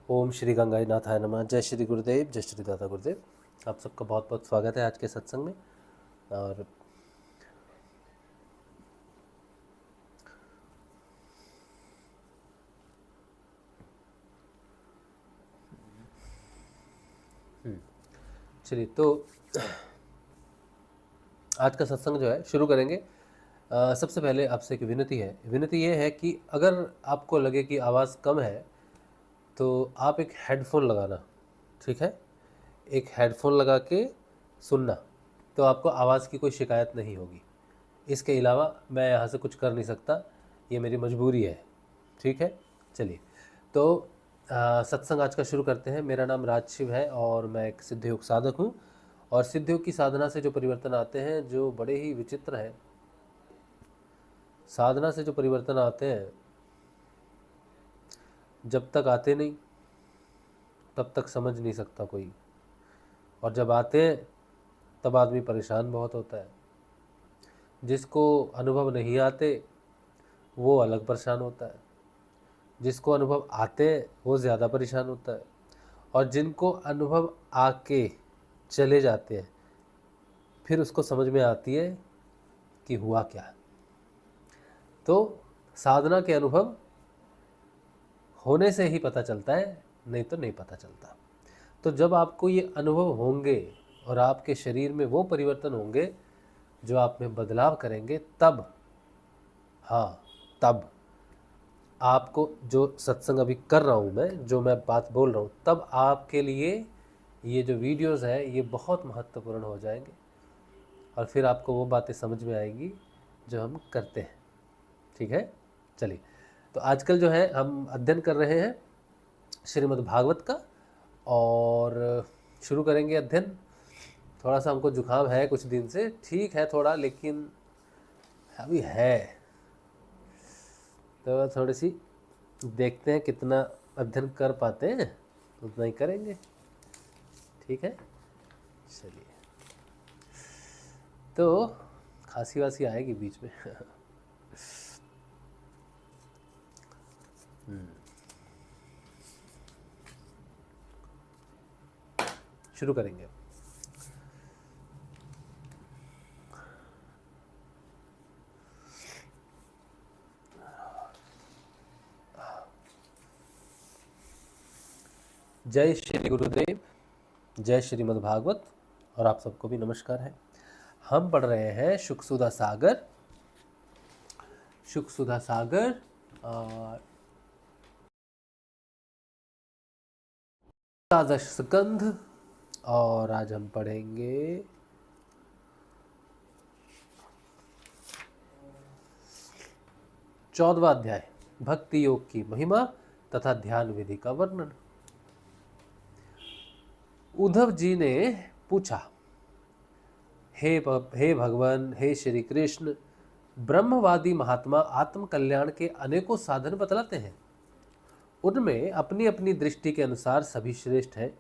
ओम श्री गंगाई नाथाय नमः। जय श्री गुरुदेव, जय श्री दादा गुरुदेव। आप सबका बहुत बहुत स्वागत है आज के सत्संग में। और चलिए, तो आज का सत्संग जो है शुरू करेंगे। सबसे पहले आपसे एक विनती ये है कि अगर आपको लगे कि आवाज़ कम है तो आप एक हेडफोन लगाना, ठीक है। एक हेडफोन लगा के सुनना, तो आपको आवाज़ की कोई शिकायत नहीं होगी। इसके अलावा मैं यहाँ से कुछ कर नहीं सकता, ये मेरी मजबूरी है, ठीक है। चलिए, तो सत्संग आज का शुरू करते हैं। मेरा नाम राज शिव है और मैं एक सिद्धयोग साधक हूँ। और सिद्धयोग की साधना से जो परिवर्तन आते हैं, जो बड़े ही विचित्र हैं। साधना से जो परिवर्तन आते हैं, जब तक आते नहीं तब तक समझ नहीं सकता कोई, और जब आते हैं तब आदमी परेशान बहुत होता है। जिसको अनुभव नहीं आते वो अलग परेशान होता है, जिसको अनुभव आते हैं वो ज़्यादा परेशान होता है, और जिनको अनुभव आके चले जाते हैं फिर उसको समझ में आती है कि हुआ क्या। तो साधना के अनुभव होने से ही पता चलता है, नहीं तो नहीं पता चलता। तो जब आपको ये अनुभव होंगे और आपके शरीर में वो परिवर्तन होंगे जो आप में बदलाव करेंगे, तब, हाँ तब आपको, जो सत्संग अभी कर रहा हूँ मैं, जो मैं बात बोल रहा हूँ, तब आपके लिए ये जो वीडियोस है ये बहुत महत्वपूर्ण हो जाएंगे। और फिर आपको वो बातें समझ में आएंगी जो हम करते हैं, ठीक है। चलिए, तो आजकल जो है हम अध्ययन कर रहे हैं श्रीमद् भागवत का, और शुरू करेंगे अध्ययन। थोड़ा सा हमको जुकाम है कुछ दिन से, ठीक है थोड़ा, लेकिन अभी है, तो थोड़ी सी देखते हैं कितना अध्ययन कर पाते हैं, उतना ही करेंगे, ठीक है। चलिए, तो खांसी वासी आएगी बीच में। शुरू करेंगे। जय श्री गुरुदेव, जय श्रीमद् भागवत, और आप सबको भी नमस्कार है। हम पढ़ रहे हैं शुकसुधा सागर, शुकसुधा सागर एकादश स्कंध, और आज हम पढ़ेंगे 14वां अध्याय, भक्ति योग की महिमा तथा ध्यान विधि का वर्णन। उद्धव जी ने पूछा, हे भगवान, हे श्री कृष्ण, ब्रह्मवादी महात्मा आत्म कल्याण के अनेकों साधन बतलाते हैं। उनमें अपनी अपनी दृष्टि के अनुसार सभी श्रेष्ठ हैं,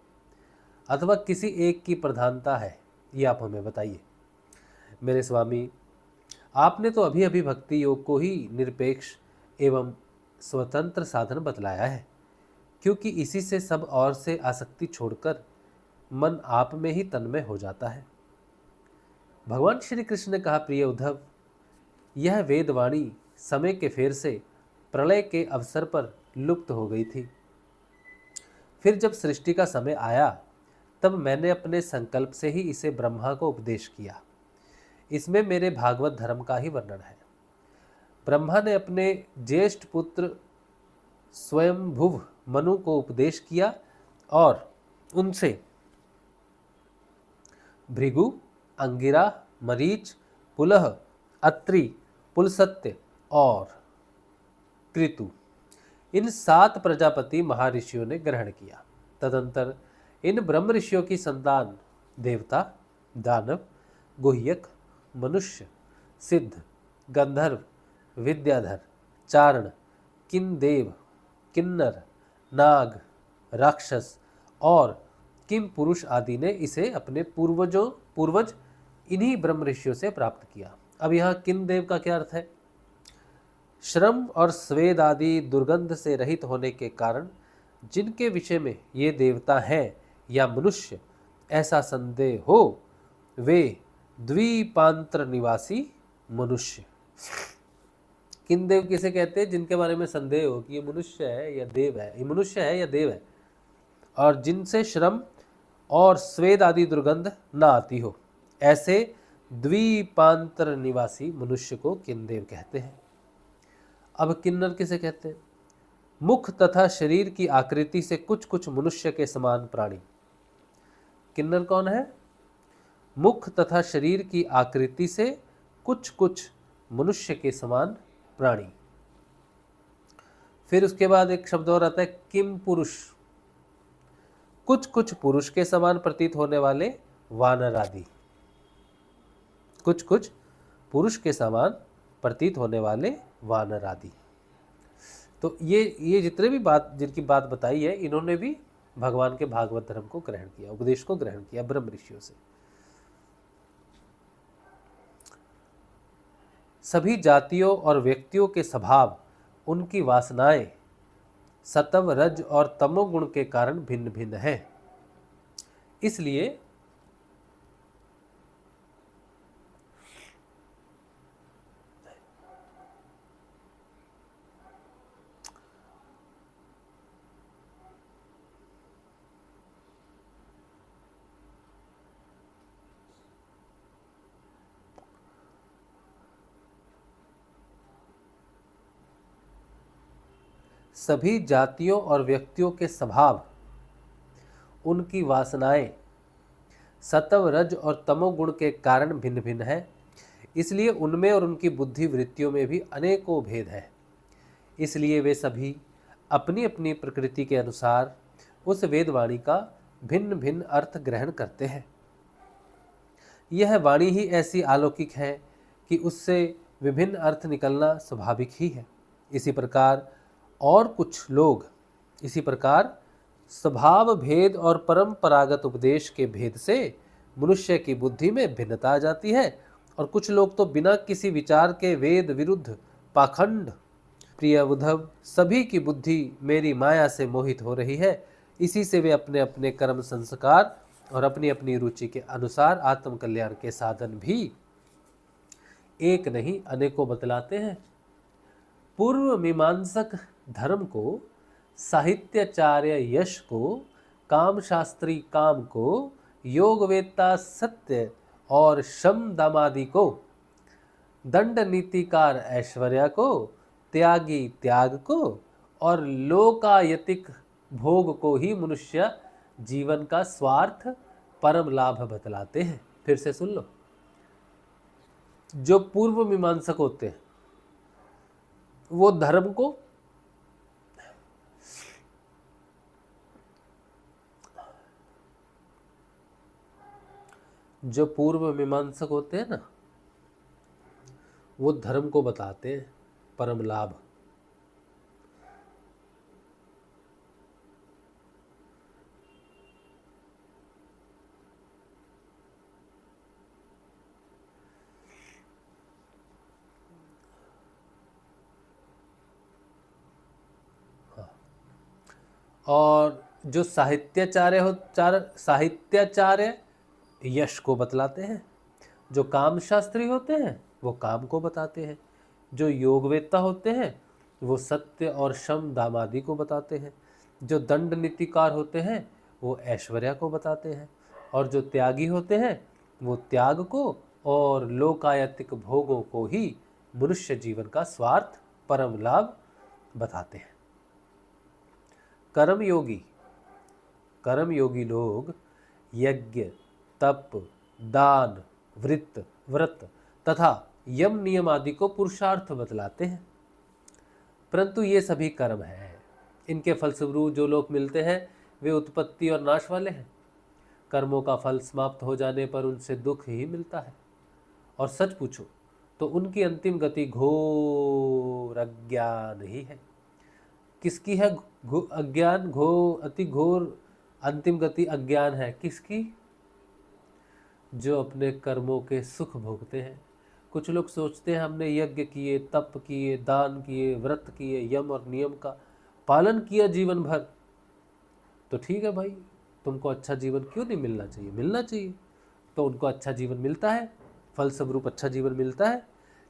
अथवा किसी एक की प्रधानता है, ये आप हमें बताइए। मेरे स्वामी, आपने तो अभी अभी भक्ति योग को ही निरपेक्ष एवं स्वतंत्र साधन बतलाया है, क्योंकि इसी से सब और से आसक्ति छोड़कर मन आप में ही तन्मय हो जाता है। भगवान श्री कृष्ण ने कहा, प्रिय उद्धव, यह वेदवाणी समय के फेर से प्रलय के अवसर पर लुप्त हो गई थी। फिर जब सृष्टि का समय आया तब मैंने अपने संकल्प से ही इसे ब्रह्मा को उपदेश किया। इसमें मेरे भागवत धर्म का ही वर्णन है। ब्रह्मा ने अपने ज्येष्ठ पुत्र स्वयंभुव मनु को उपदेश किया और उनसे भृगु, अंगिरा, मरीच, पुलह, अत्रि, पुलसत्य और कृतु, इन 7 प्रजापति महर्षियों ने ग्रहण किया। तदंतर इन ब्रह्म ऋषियों की संतान देवता, दानव, गुह्यक, मनुष्य, सिद्ध, गंधर्व, विद्याधर, चारण, किन्देव, किन्नर, नाग, राक्षस और किम पुरुष आदि ने इसे अपने पूर्वज इन्हीं ब्रह्म ऋषियों से प्राप्त किया। अब यहाँ किन्देव का क्या अर्थ है? श्रम और स्वेद आदि दुर्गंध से रहित होने के कारण जिनके विषय में ये देवता हैं या मनुष्य ऐसा संदेह हो, वे द्वीपांतर निवासी मनुष्य। किन देव किसे कहते हैं? जिनके बारे में संदेह हो कि ये मनुष्य है या देव है, ये मनुष्य है या देव है, और जिनसे श्रम और स्वेद आदि दुर्गंध ना आती हो, ऐसे द्वीपांतर निवासी मनुष्य को किन्देव कहते हैं। अब किन्नर किसे कहते हैं? मुख तथा शरीर की आकृति से कुछ कुछ मनुष्य के समान प्राणी। किन्नर कौन है? मुख तथा शरीर की आकृति से कुछ कुछ मनुष्य के समान प्राणी। फिर उसके बाद एक शब्द और आता है किम पुरुष, कुछ कुछ पुरुष के समान प्रतीत होने वाले वानर आदि। कुछ कुछ पुरुष के समान प्रतीत होने वाले वानर आदि। तो ये जितने भी जिनकी बात बताई है, इन्होंने भी भगवान के भागवत धर्म को ग्रहण किया, उपदेश को ग्रहण किया ब्रह्म ऋषियों से। सभी जातियों और व्यक्तियों के स्वभाव, उनकी वासनाएं सत्व रज और तमोगुण के कारण भिन्न भिन्न हैं। इसलिए सभी जातियों और व्यक्तियों के स्वभाव, उनकी वासनाएं सत्व रज और तमोगुण के कारण भिन्न भिन्न है। इसलिए उनमें और उनकी बुद्धि वृत्तियों में भी अनेकों भेद है। इसलिए वे सभी अपनी अपनी प्रकृति के अनुसार उस वेदवाणी का भिन्न भिन्न अर्थ ग्रहण करते हैं। यह वाणी ही ऐसी अलौकिक है कि उससे विभिन्न अर्थ निकलना स्वाभाविक ही है। इसी प्रकार स्वभाव भेद और परंपरागत उपदेश के भेद से मनुष्य की बुद्धि में भिन्नता आ जाती है, और कुछ लोग तो बिना किसी विचार के वेद विरुद्ध पाखंड। प्रिय उद्धव, सभी की बुद्धि मेरी माया से मोहित हो रही है। इसी से वे अपने अपने कर्म संस्कार और अपनी अपनी रुचि के अनुसार आत्म कल्याण के साधन भी एक नहीं अनेकों बतलाते हैं। पूर्व मीमांसक धर्म को, साहित्याचार्य यश को, काम शास्त्री काम को, योगवेत्ता सत्य और शम दामादि को, दंड नीतिकार ऐश्वर्या को, त्यागी त्याग को और लोकायतिक भोग को ही मनुष्य जीवन का स्वार्थ परम लाभ बतलाते हैं। फिर से सुन लो, जो पूर्व मीमांसक होते हैं वो धर्म को, जो पूर्व मीमांसक होते हैं ना, वो धर्म को बताते हैं परम लाभ। और जो साहित्याचार्य यश को बतलाते हैं, जो काम शास्त्री होते हैं वो काम को बताते हैं, जो योगवेत्ता होते हैं वो सत्य और शम दामादि को बताते हैं, जो दंड नीतिकार होते हैं वो ऐश्वर्या को बताते हैं, और जो त्यागी होते हैं वो त्याग को और लोकायतिक भोगों को ही मनुष्य जीवन का स्वार्थ परम लाभ बताते हैं। कर्मयोगी लोग यज्ञ, तप, दान, व्रत तथा यम नियम आदि को पुरुषार्थ बतलाते हैं, परंतु ये सभी कर्म हैं। इनके फलस्वरूप जो लोग मिलते हैं वे उत्पत्ति और नाश वाले हैं। कर्मों का फल समाप्त हो जाने पर उनसे दुख ही मिलता है, और सच पूछो तो उनकी अंतिम गति घोर अज्ञान ही है। किसकी है अज्ञान? अति घोर अंतिम गति अज्ञान है। किसकी? जो अपने कर्मों के सुख भोगते हैं। कुछ लोग सोचते हैं हमने यज्ञ किए, तप किए, दान किए, व्रत किए, यम और नियम का पालन किया जीवन भर, तो ठीक है भाई, तुमको अच्छा जीवन क्यों नहीं मिलना चाहिए? मिलना चाहिए। तो उनको अच्छा जीवन मिलता है, फल स्वरूप अच्छा जीवन मिलता है।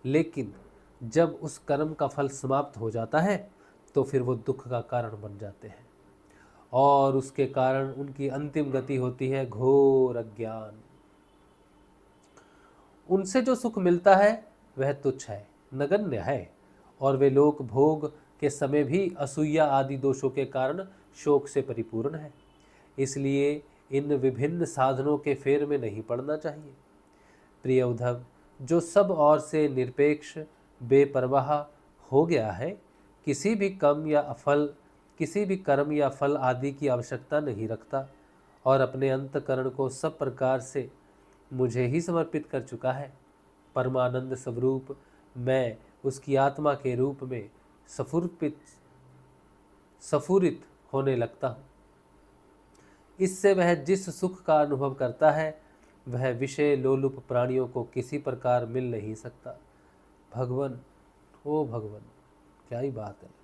लेकिन जब उस कर्म का फल समाप्त हो जाता है तो फिर वो दुख का कारण बन जाते हैं, और उसके कारण उनकी अंतिम गति होती है घोर अज्ञान। उनसे जो सुख मिलता है वह तुच्छ है, नगण्य है, और वे लोग भोग के समय भी असूया आदि दोषों के कारण शोक से परिपूर्ण है। इसलिए इन विभिन्न साधनों के फेर में नहीं पड़ना चाहिए। प्रिय उद्धव, जो सब ओर से निरपेक्ष बेपरवाह हो गया है, किसी भी कर्म या फल आदि की आवश्यकता नहीं रखता, और अपने अंतकरण को सब प्रकार से मुझे ही समर्पित कर चुका है, परमानंद स्वरूप मैं उसकी आत्मा के रूप में स्फुरित होने लगता हूँ। इससे वह जिस सुख का अनुभव करता है वह विषय लोलुप प्राणियों को किसी प्रकार मिल नहीं सकता। भगवान, ओ भगवान, क्या ही बात है।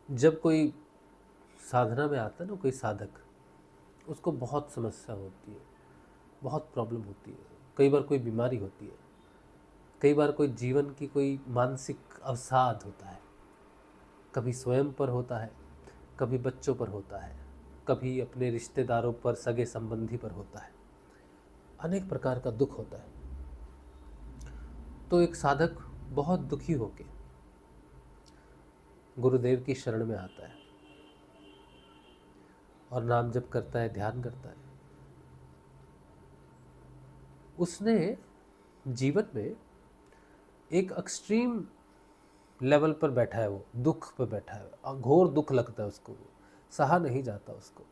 जब कोई साधना में आता है ना कोई साधक, उसको बहुत समस्या होती है, बहुत प्रॉब्लम होती है, कई बार कोई बीमारी होती है, कई बार कोई जीवन की कोई मानसिक अवसाद होता है, कभी स्वयं पर होता है, कभी बच्चों पर होता है, कभी अपने रिश्तेदारों पर, सगे संबंधी पर होता है, अनेक प्रकार का दुख होता है। तो एक साधक बहुत दुखी होके गुरुदेव की शरण में आता है और नाम जप करता है, ध्यान करता है। उसने जीवन में एक एक्सट्रीम लेवल पर बैठा है, वो दुख पर बैठा है, घोर दुख लगता है उसको, सहा नहीं जाता उसको,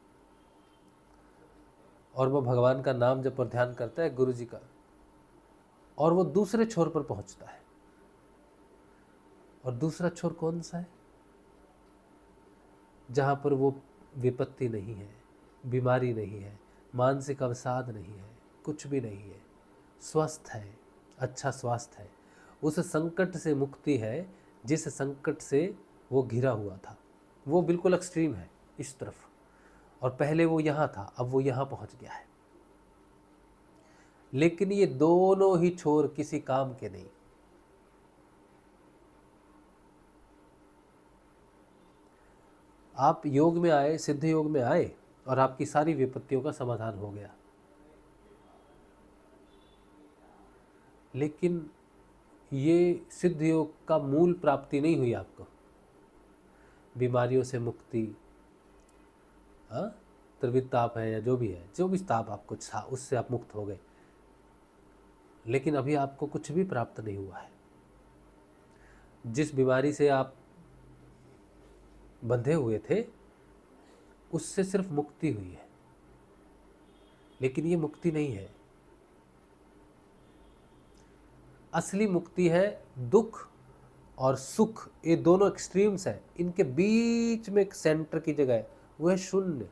और वो भगवान का नाम जप और ध्यान करता है, गुरु जी का, और वो दूसरे छोर पर पहुंचता है। और दूसरा छोर कौन सा है? जहाँ पर वो विपत्ति नहीं है, बीमारी नहीं है, मानसिक अवसाद नहीं है, कुछ भी नहीं है, स्वस्थ है, अच्छा स्वास्थ्य है, उस संकट से मुक्ति है जिस संकट से वो घिरा हुआ था। वो बिल्कुल एक्सट्रीम है इस तरफ, और पहले वो यहाँ था, अब वो यहाँ पहुँच गया है। लेकिन ये दोनों ही छोर किसी काम के नहीं। आप योग में आए, सिद्ध योग में आए, और आपकी सारी विपत्तियों का समाधान हो गया, लेकिन ये सिद्ध योग का मूल प्राप्ति नहीं हुई आपको। बीमारियों से मुक्ति, त्रिविध ताप है या जो भी है, जो भी ताप आपको था उससे आप मुक्त हो गए, लेकिन अभी आपको कुछ भी प्राप्त नहीं हुआ है। जिस बीमारी से आप बंधे हुए थे उससे सिर्फ मुक्ति हुई है, लेकिन ये मुक्ति नहीं है। असली मुक्ति है दुख और सुख, ये दोनों एक्सट्रीम्स है, इनके बीच में एक सेंटर की जगह है, वो है शून्य।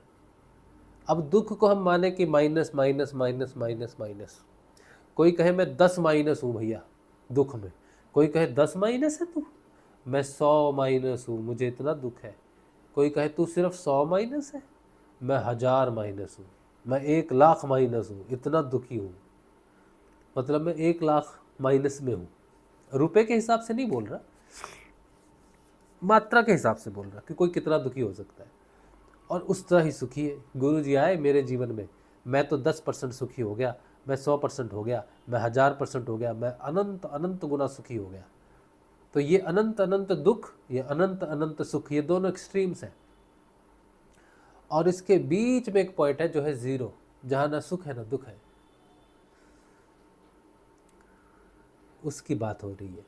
अब दुख को हम माने कि minus minus minus minus minus, कोई कहे मैं 10 माइनस हूँ भैया दुख में, कोई कहे 10 माइनस है तू, मैं 100 माइनस हूँ, मुझे इतना दुख है। कोई कहे तू सिर्फ 100 माइनस है, मैं 1000 माइनस हूँ, मैं 1,00,000 माइनस हूँ, इतना दुखी हूँ। मतलब मैं 1,00,000 माइनस में हूँ। रुपए के हिसाब से नहीं बोल रहा, मात्रा के हिसाब से बोल रहा कि कोई कितना दुखी हो सकता है, और उस तरह ही सुखी है। गुरु जी आए मेरे जीवन में, मैं तो 10% सुखी हो गया, मैं 100% हो गया, मैं 1000% हो गया, मैं अनंत अनंत गुना सुखी हो गया। तो ये अनंत अनंत दुख, ये अनंत अनंत सुख, ये दोनों एक्सट्रीम्स हैं, और इसके बीच में एक पॉइंट है जो है जीरो, जहाँ ना सुख है ना दुख है। उसकी बात हो रही है।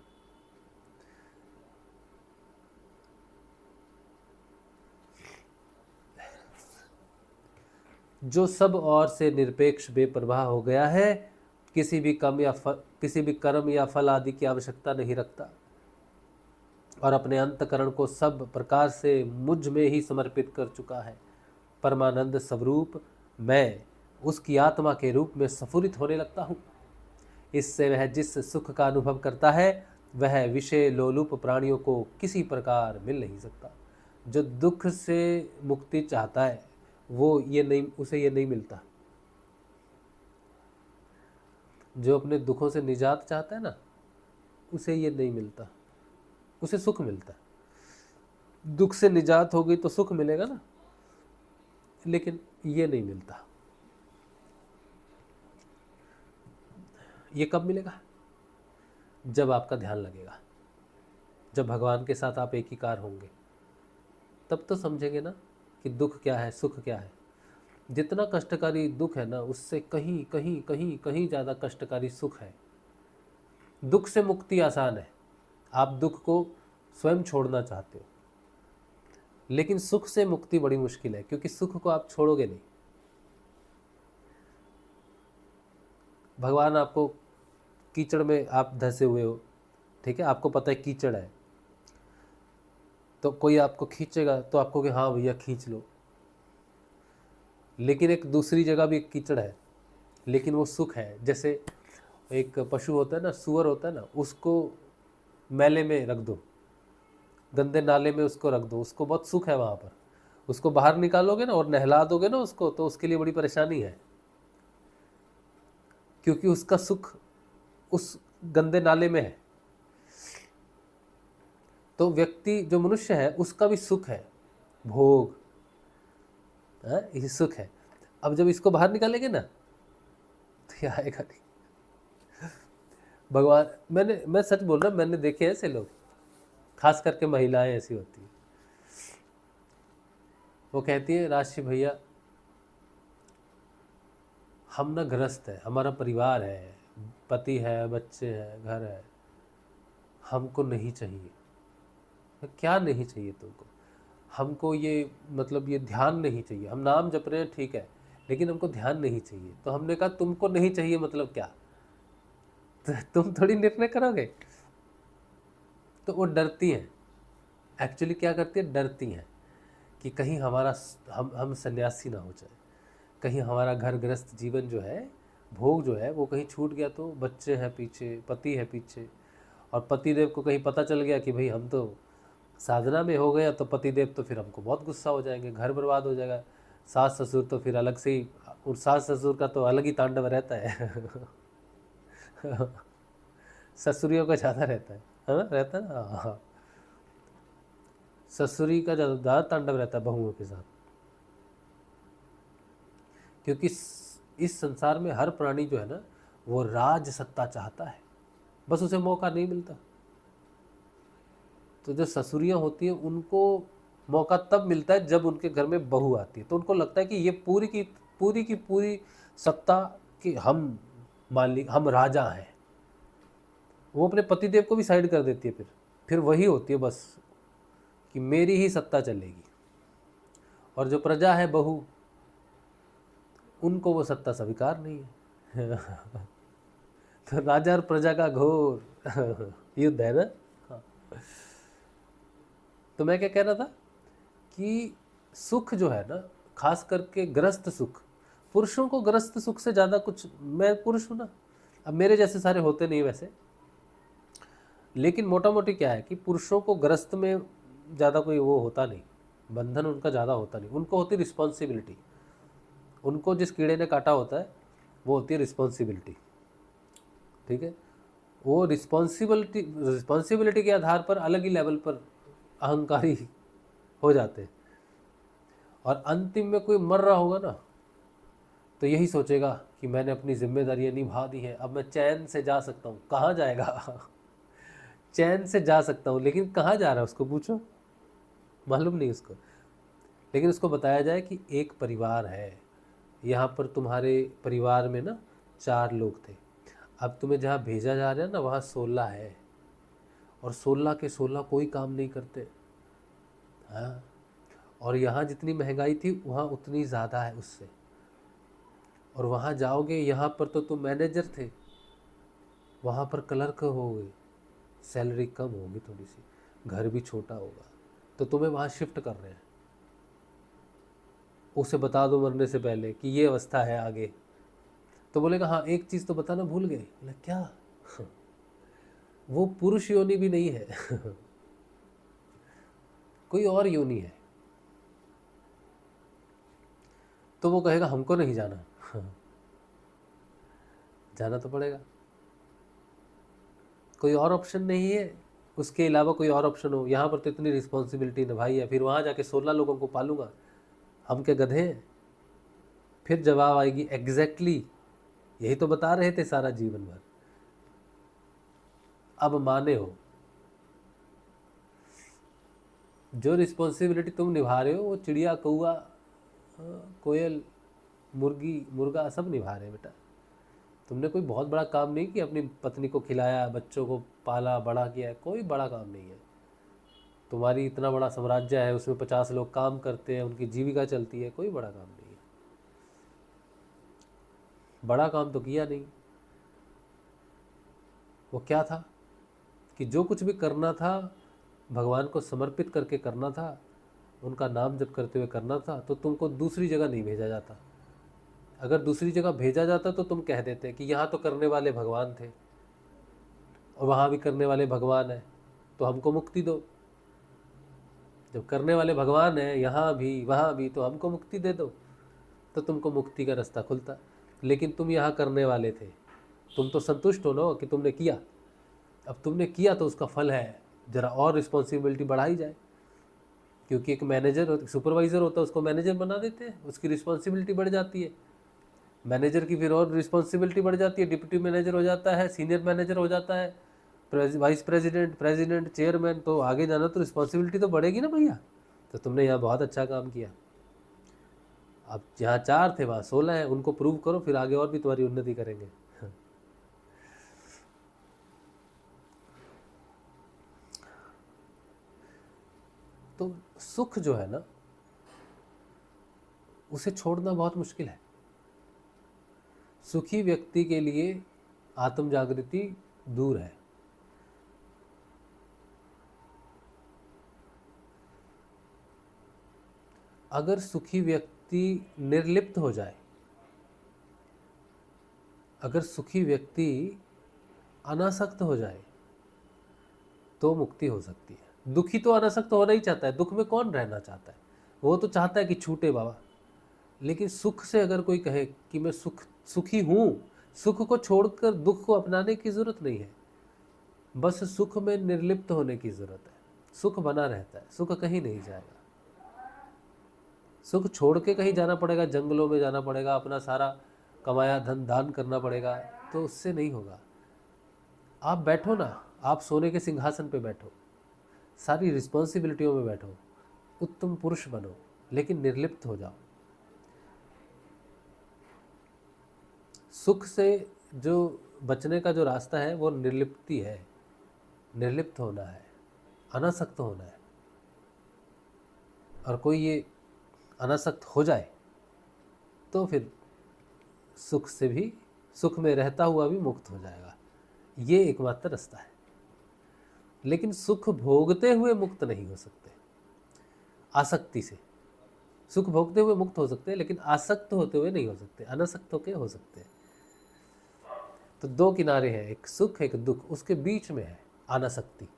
जो सब और से निरपेक्ष बेपरवाह हो गया है, किसी भी कर्म या फल आदि की आवश्यकता नहीं रखता और अपने अंतकरण को सब प्रकार से मुझ में ही समर्पित कर चुका है। परमानंद स्वरूप मैं उसकी आत्मा के रूप में स्फुरित होने लगता हूँ। इससे वह जिस सुख का अनुभव करता है वह विषय लोलुप प्राणियों को किसी प्रकार मिल नहीं सकता। जो दुख से मुक्ति चाहता है उसे ये नहीं मिलता। जो अपने दुखों से निजात चाहता है ना, उसे ये नहीं मिलता, उसे सुख मिलता है। दुख से निजात हो गई तो सुख मिलेगा ना, लेकिन ये नहीं मिलता। ये कब मिलेगा? जब आपका ध्यान लगेगा, जब भगवान के साथ आप एकीकार होंगे, तब तो समझेंगे ना कि दुख क्या है, सुख क्या है। जितना कष्टकारी दुख है ना, उससे कहीं कहीं कहीं कहीं ज़्यादा कष्टकारी सुख है। दुख से मुक्ति आसान है, आप दुख को स्वयं छोड़ना चाहते हो, लेकिन सुख से मुक्ति बड़ी मुश्किल है, क्योंकि सुख को आप छोड़ोगे नहीं। भगवान आपको कीचड़ में आप धंसे हुए हो, ठीक है, आपको पता है कीचड़ है, तो कोई आपको खींचेगा तो आपको कि हाँ भैया खींच लो, लेकिन एक दूसरी जगह भी एक कीचड़ है, लेकिन वो सुख है। जैसे एक पशु होता है ना, सूअर होता है ना, उसको मैले में रख दो, गंदे नाले में उसको रख दो, उसको बहुत सुख है वहाँ पर। उसको बाहर निकालोगे ना और नहला दोगे ना उसको, तो उसके लिए बड़ी परेशानी है, क्योंकि उसका सुख उस गंदे नाले में है। तो व्यक्ति जो मनुष्य है उसका भी सुख है, भोग, ये सुख है। अब जब इसको बाहर निकालेंगे ना तो ये आएगा नहीं। भगवान, मैं सच बोल रहा हूँ, मैंने देखे ऐसे लोग, खास करके महिलाएं ऐसी होती है। वो कहती है राशि भैया हम ना ग्रस्त है, हमारा परिवार है, पति है, बच्चे हैं, घर है, हमको नहीं चाहिए। क्या नहीं चाहिए तुमको? हमको ये मतलब ये ध्यान नहीं चाहिए, हम नाम जप रहे हैं ठीक है, लेकिन हमको ध्यान नहीं चाहिए। तो हमने कहा तुमको नहीं चाहिए मतलब क्या? तो तुम थोड़ी निर्णय करोगे। तो वो डरती हैं, एक्चुअली क्या करती है, डरती हैं कि कहीं हमारा हम सन्यासी ना हो जाए, कहीं हमारा घर गृहस्थ जीवन जो है, भोग जो है वो कहीं छूट गया तो बच्चे हैं पीछे, पति है पीछे, और पतिदेव को कहीं पता चल गया कि भाई हम तो साधना में हो गया, तो पतिदेव तो फिर हमको बहुत गुस्सा हो जाएंगे, घर बर्बाद हो जाएगा। सास ससुर तो फिर अलग से ही, और सास ससुर का तो अलग ही तांडव रहता है। ससुरियों का ज़्यादा रहता है ना, रहता है ना, हाँ। ससुरी का ज़्यादा तांडव रहता है बहुओं के साथ, क्योंकि इस संसार में हर प्राणी जो है ना, वो राज सत्ता चाहता है, बस उसे मौका नहीं मिलता। तो जो ससुरियाँ होती हैं उनको मौका तब मिलता है जब उनके घर में बहू आती है, तो उनको लगता है कि ये पूरी की पूरी सत्ता कि हम मालिक, हम राजा हैं। वो अपने पतिदेव को भी साइड कर देती है, फिर वही होती है बस कि मेरी ही सत्ता चलेगी। और जो प्रजा है, बहू, उनको वो सत्ता स्वीकार नहीं है। तो राजा और प्रजा का घोर युद्ध है ना। हाँ। तो मैं क्या कह रहा था कि सुख जो है ना, खास करके ग्रस्त सुख, पुरुषों को ग्रस्त सुख से ज़्यादा कुछ, मैं पुरुष हूँ ना, अब मेरे जैसे सारे होते नहीं वैसे, लेकिन मोटा मोटी क्या है कि पुरुषों को ग्रस्त में ज़्यादा कोई वो होता नहीं, बंधन उनका ज़्यादा होता नहीं, उनको होती रिस्पॉन्सिबिलिटी। उनको जिस कीड़े ने काटा होता है वो होती है रिस्पॉन्सिबिलिटी, ठीक है। वो रिस्पॉन्सिबिलिटी के आधार पर अलग ही लेवल पर अहंकारी हो जाते हैं। और अंतिम में कोई मर रहा होगा ना, तो यही सोचेगा कि मैंने अपनी जिम्मेदारियां निभा दी हैं, अब मैं चैन से जा सकता हूँ। कहाँ जाएगा? चैन से जा सकता हूँ, लेकिन कहाँ जा रहा है उसको पूछो, मालूम नहीं उसको। लेकिन उसको बताया जाए कि एक परिवार है, यहाँ पर तुम्हारे परिवार में ना 4 लोग थे, अब तुम्हें जहाँ भेजा जा रहा है ना वहाँ 16 है, और 16 के 16 कोई काम नहीं करते। हाँ, और यहाँ जितनी महंगाई थी वहाँ उतनी ज़्यादा है उससे। और वहाँ जाओगे, यहाँ पर तो तुम मैनेजर थे, वहाँ पर क्लर्क होगे, सैलरी कम होगी थोड़ी सी, घर भी छोटा होगा, तो तुम्हें वहाँ शिफ्ट कर रहे हैं। उसे बता दो मरने से पहले कि ये अवस्था है आगे, तो बोलेगा हाँ एक चीज़ तो बताना भूल गए। बोले क्या? वो पुरुष योनि भी नहीं है कोई और योनि है। तो वो कहेगा हमको नहीं जाना जाना तो पड़ेगा, कोई और ऑप्शन नहीं है, उसके अलावा कोई और ऑप्शन हो। यहाँ पर तो इतनी रिस्पॉन्सिबिलिटी निभाई है, फिर वहाँ जाके 16 लोगों को पालूंगा, हम क्या गधे हैं? फिर जवाब आएगी एग्जैक्टली यही तो बता रहे थे सारा जीवन भर, अब माने हो। जो रिस्पॉन्सिबिलिटी तुम निभा रहे हो वो चिड़िया, कौआ, कोयल, मुर्गी, मुर्गा सब निभा रहे हैं बेटा। तुमने कोई बहुत बड़ा काम नहीं किया, अपनी पत्नी को खिलाया, बच्चों को पाला बड़ा किया है, कोई बड़ा काम नहीं है। तुम्हारी इतना बड़ा साम्राज्य है, उसमें 50 लोग काम करते हैं, उनकी जीविका चलती है, कोई बड़ा काम नहीं है। बड़ा काम तो किया नहीं। वो क्या था कि जो कुछ भी करना था भगवान को समर्पित करके करना था, उनका नाम जप करते हुए करना था, तो तुमको दूसरी जगह नहीं भेजा जाता। अगर दूसरी जगह भेजा जाता तो तुम कह देते कि यहाँ तो करने वाले भगवान थे और वहाँ भी करने वाले भगवान है, तो हमको मुक्ति दो। जब करने वाले भगवान है यहाँ भी वहाँ भी, तो हमको मुक्ति दे दो, तो तुमको मुक्ति का रास्ता खुलता। लेकिन तुम यहाँ करने वाले थे, तुम तो संतुष्ट हो ना कि तुमने किया। अब तुमने किया तो उसका फल है, ज़रा और रिस्पॉन्सिबिलिटी बढ़ाई जाए, क्योंकि एक मैनेजर सुपरवाइज़र होता है, उसको मैनेजर बना देते हैं, उसकी रिस्पॉन्सिबिलिटी बढ़ जाती है। मैनेजर की फिर और रिस्पॉन्सिबिलिटी बढ़ जाती है, डिप्टी मैनेजर हो जाता है, सीनियर मैनेजर हो जाता है, वाइस प्रेसिडेंट, प्रेसिडेंट, चेयरमैन, तो आगे जाना तो रिस्पॉन्सिबिलिटी तो बढ़ेगी ना भैया। तो तुमने यहाँ बहुत अच्छा काम किया। अब जहाँ 4 थे वहाँ 16 है, उनको प्रूव करो, फिर आगे और भी तुम्हारी उन्नति करेंगे। तो सुख जो है ना, उसे छोड़ना बहुत मुश्किल है। सुखी व्यक्ति के लिए आत्म जागृति दूर है। अगर सुखी व्यक्ति निर्लिप्त हो जाए, अगर सुखी व्यक्ति अनासक्त हो जाए, तो मुक्ति हो सकती है। दुखी तो अनासक्त होना ही चाहता है, दुख में कौन रहना चाहता है? वो तो चाहता है कि छूटे बाबा। लेकिन सुख से अगर कोई कहे कि मैं सुखी हूँ, सुख को छोड़कर दुख को अपनाने की ज़रूरत नहीं है, बस सुख में निर्लिप्त होने की ज़रूरत है। सुख बना रहता है, सुख कहीं नहीं जाएगा। सुख छोड़ के कहीं जाना पड़ेगा, जंगलों में जाना पड़ेगा, अपना सारा कमाया धन दान करना पड़ेगा, तो उससे नहीं होगा। आप बैठो ना, आप सोने के सिंहासन पे बैठो, सारी रिस्पॉन्सिबिलिटियों में बैठो, उत्तम पुरुष बनो, लेकिन निर्लिप्त हो जाओ। सुख से जो बचने का जो रास्ता है वो निर्लिप्ति है, निर्लिप्त होना है, अनासक्त होना है। और कोई ये अनासक्त हो जाए तो फिर सुख से भी, सुख में रहता हुआ भी मुक्त हो जाएगा। ये एकमात्र रास्ता है। लेकिन सुख भोगते हुए मुक्त नहीं हो सकते। आसक्ति से सुख भोगते हुए मुक्त हो सकते हैं, लेकिन आसक्त होते हुए नहीं हो सकते, अनासक्त होकर हो सकते हैं। तो 2 किनारे हैं, एक सुख एक दुख, उसके बीच में है अनासक्ति।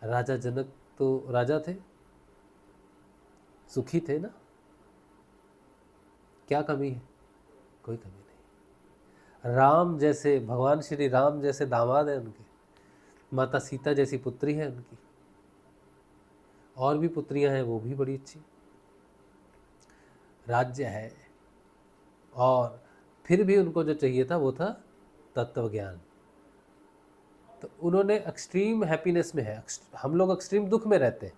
राजा जनक तो राजा थे, सुखी थे ना, क्या कमी है? कोई कमी नहीं। राम जैसे, भगवान श्री राम जैसे दामाद हैं उनके, माता सीता जैसी पुत्री है उनकी, और भी पुत्रियां हैं, वो भी बड़ी अच्छी, राज्य है, और फिर भी उनको जो चाहिए था वो था तत्व ज्ञान। तो उन्होंने एक्सट्रीम हैप्पीनेस में है, हम लोग एक्सट्रीम दुख में रहते हैं,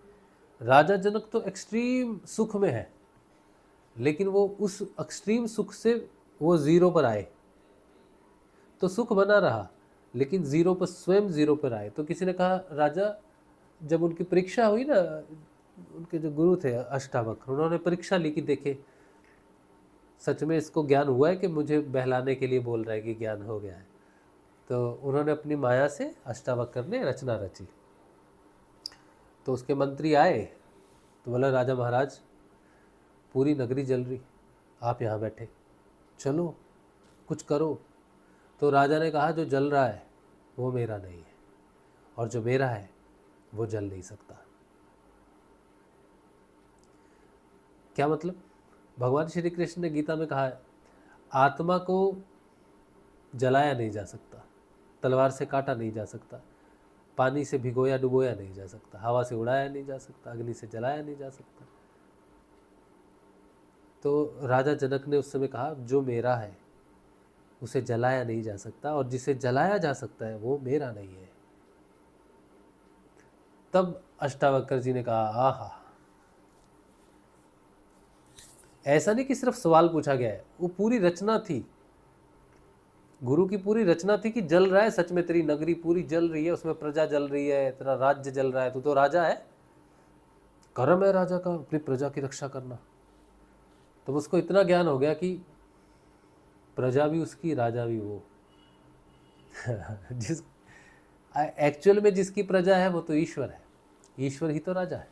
राजा जनक तो एक्सट्रीम सुख में है। लेकिन वो उस एक्सट्रीम सुख से वो ज़ीरो पर आए, तो सुख बना रहा, लेकिन ज़ीरो पर, स्वयं ज़ीरो पर आए। तो किसी ने कहा, राजा जब उनकी परीक्षा हुई ना, उनके जो गुरु थे अष्टावक्र, उन्होंने परीक्षा ली कि देखे सच में इसको ज्ञान हुआ है कि मुझे बहलाने के लिए बोल रहा है कि ज्ञान हो गया है। तो उन्होंने अपनी माया से, अष्टावक्र ने रचना रची। तो उसके मंत्री आए तो बोला, राजा महाराज पूरी नगरी जल रही, आप यहाँ बैठे, चलो कुछ करो। तो राजा ने कहा, जो जल रहा है वो मेरा नहीं है, और जो मेरा है वो जल नहीं सकता। क्या मतलब? भगवान श्री कृष्ण ने गीता में कहा है, आत्मा को जलाया नहीं जा सकता, तलवार से काटा नहीं जा सकता, पानी से भिगोया डुबोया नहीं जा सकता, हवा से उड़ाया नहीं जा सकता, अग्नि से जलाया नहीं जा सकता। तो राजा जनक ने उस समय कहा, जो मेरा है उसे जलाया नहीं जा सकता, और जिसे जलाया जा सकता है वो मेरा नहीं है। तब अष्टावक्र जी ने कहा, आहा, ऐसा नहीं कि सिर्फ सवाल पूछा गया है, वो पूरी रचना थी, गुरु की पूरी रचना थी कि जल रहा है, सच में तेरी नगरी पूरी जल रही है, उसमें प्रजा जल रही है, तेरा राज्य जल रहा है, तू तो राजा है, कर्म है राजा का अपनी प्रजा की रक्षा करना। तो उसको इतना ज्ञान हो गया कि प्रजा भी उसकी, राजा भी वो। जिस एक्चुअल में जिसकी प्रजा है वो तो ईश्वर है, ईश्वर ही तो राजा है।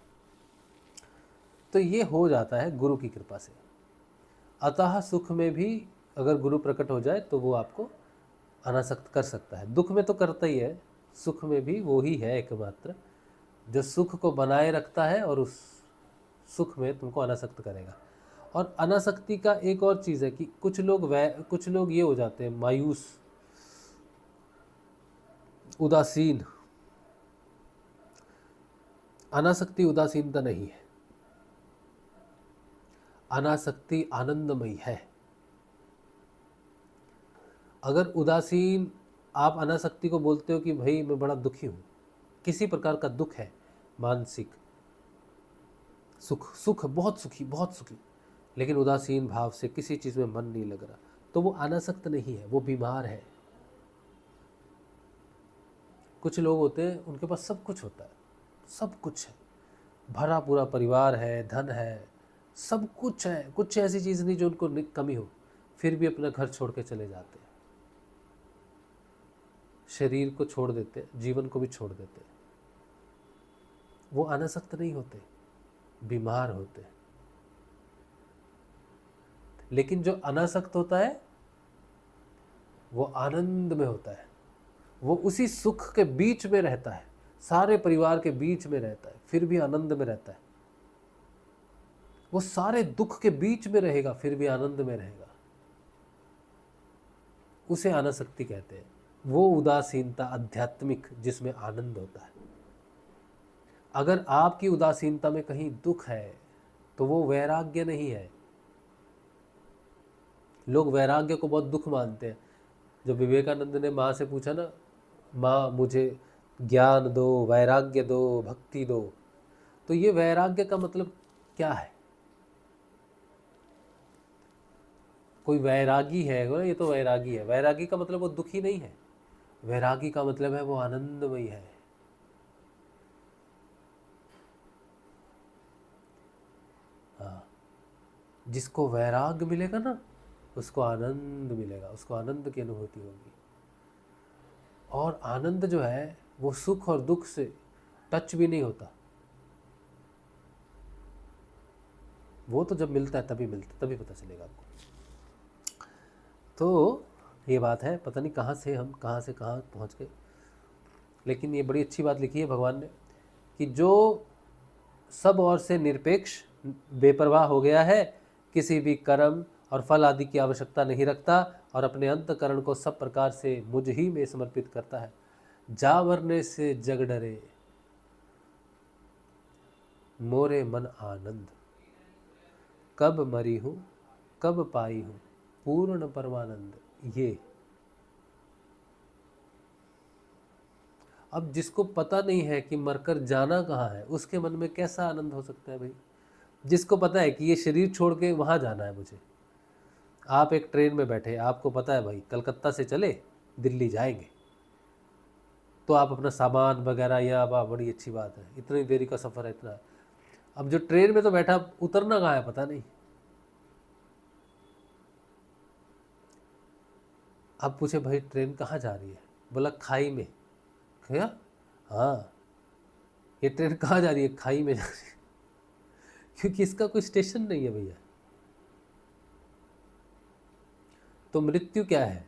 तो ये हो जाता है गुरु की कृपा से। अतः सुख में भी अगर गुरु प्रकट हो जाए तो वो आपको अनासक्त कर सकता है। दुख में तो करता ही है, सुख में भी वो ही है एकमात्र जो सुख को बनाए रखता है और उस सुख में तुमको अनासक्त करेगा। और अनासक्ति का एक और चीज़ है कि कुछ लोग ये हो जाते हैं मायूस, उदासीन। अनासक्ति उदासीनता नहीं है, अनासक्ति आनंदमयी है। अगर उदासीन, आप अनासक्ति को बोलते हो कि भाई मैं बड़ा दुखी हूँ, किसी प्रकार का दुख है, मानसिक सुख बहुत सुखी, लेकिन उदासीन भाव से किसी चीज़ में मन नहीं लग रहा, तो वो अनासक्त नहीं है, वो बीमार है। कुछ लोग होते हैं उनके पास सब कुछ होता है, सब कुछ है, भरा पूरा परिवार है, धन है, सब कुछ है, कुछ ऐसी चीज़ नहीं जो उनको कमी हो, फिर भी अपना घर छोड़ के चले जाते हैं, शरीर को छोड़ देते, जीवन को भी छोड़ देते। वो अनासक्त नहीं होते, बीमार होते। लेकिन जो अनासक्त होता है वो आनंद में होता है, वो उसी सुख के बीच में रहता है, सारे परिवार के बीच में रहता है, फिर भी आनंद में रहता है। वो सारे दुख के बीच में रहेगा, फिर भी आनंद में रहेगा, उसे अनासक्ति कहते हैं। वो उदासीनता आध्यात्मिक जिसमें आनंद होता है। अगर आपकी उदासीनता में कहीं दुख है तो वो वैराग्य नहीं है। लोग वैराग्य को बहुत दुख मानते हैं। जब विवेकानंद ने माँ से पूछा ना, माँ मुझे ज्ञान दो, वैराग्य दो, भक्ति दो, तो ये वैराग्य का मतलब क्या है? कोई वैरागी है बोला, ये तो वैरागी है। वैरागी का मतलब वो दुखी नहीं है, वैरागी का मतलब है वो आनंदमय है। हाँ, जिसको वैराग्य मिलेगा ना उसको आनंद मिलेगा, उसको आनंद की अनुभूति होगी। और आनंद जो है वो सुख और दुख से टच भी नहीं होता, वो तो जब मिलता है तभी तभी पता चलेगा आपको। तो ये बात है, पता नहीं कहाँ से हम कहाँ पहुँच गए। लेकिन ये बड़ी अच्छी बात लिखी है भगवान ने कि जो सब ओर से निरपेक्ष, बेपरवाह हो गया है, किसी भी कर्म और फल आदि की आवश्यकता नहीं रखता और अपने अंतकरण को सब प्रकार से मुझ ही में समर्पित करता है, जा मरने से जग डरे मोरे मन आनंद, कब मरी हूँ कब पाई हूँ पूर्ण परमानंद। ये अब जिसको पता नहीं है कि मरकर जाना कहाँ है, उसके मन में कैसा आनंद हो सकता है भाई? जिसको पता है कि ये शरीर छोड़ के वहाँ जाना है मुझे। आप एक ट्रेन में बैठे, आपको पता है भाई कलकत्ता से चले दिल्ली जाएंगे, तो आप अपना सामान वगैरह, या वाह बड़ी अच्छी बात है, इतनी देरी का सफ़र है इतना। अब जो ट्रेन में तो बैठा, उतरना कहाँ है पता नहीं। अब पूछे भाई ट्रेन कहाँ जा रही है, बोला खाई में। क्या? हाँ, ये ट्रेन कहाँ जा रही है? खाई में जा रही है। क्योंकि इसका कोई स्टेशन नहीं है भैया। तो मृत्यु क्या है?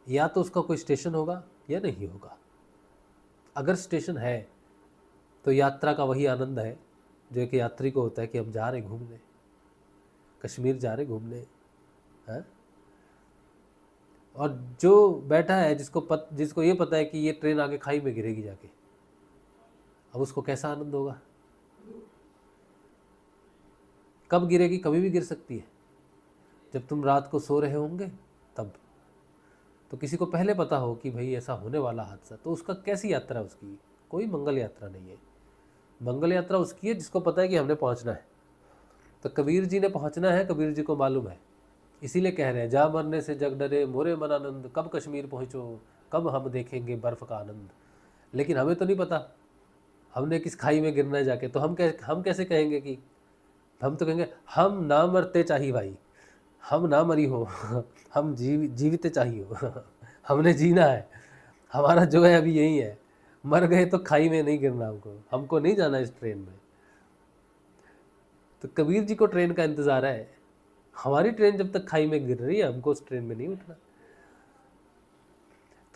या तो उसका कोई स्टेशन होगा या नहीं होगा। अगर स्टेशन है तो यात्रा का वही आनंद है जो एक यात्री को होता है कि हम जा रहे घूमने, कश्मीर जा रहे घूमने, हैं? और जो बैठा है, जिसको ये पता है कि ये ट्रेन आगे खाई में गिरेगी जाके, अब उसको कैसा आनंद होगा। कब गिरेगी? कभी भी गिर सकती है। जब तुम रात को सो रहे होंगे तब। तो किसी को पहले पता हो कि भाई ऐसा होने वाला हादसा, तो उसका कैसी यात्रा है उसकी? कोई मंगल यात्रा नहीं है। मंगल यात्रा उसकी है जिसको पता है कि हमने पहुंचना है। तो कबीर जी ने पहुंचना है, कबीर जी को मालूम है, इसीलिए कह रहे हैं जा मरने से जग डरे मोरे मन आनंद, कब कश्मीर पहुंचो, कब हम देखेंगे बर्फ़ का आनंद। लेकिन हमें तो नहीं पता हमने किस खाई में गिरना है जाके। तो हम कैसे कहेंगे कि, हम तो कहेंगे हम ना मरते चाहिए भाई, हम ना मरी हो हम जीवित चाहिए हो हमने जीना है, हमारा जो है अभी यही है। मर गए तो खाई में नहीं गिरना, हमको नहीं जाना इस ट्रेन में। तो कबीर जी को ट्रेन का इंतज़ार है। हमारी ट्रेन जब तक खाई में गिर रही है, हमको उस ट्रेन में नहीं उठना।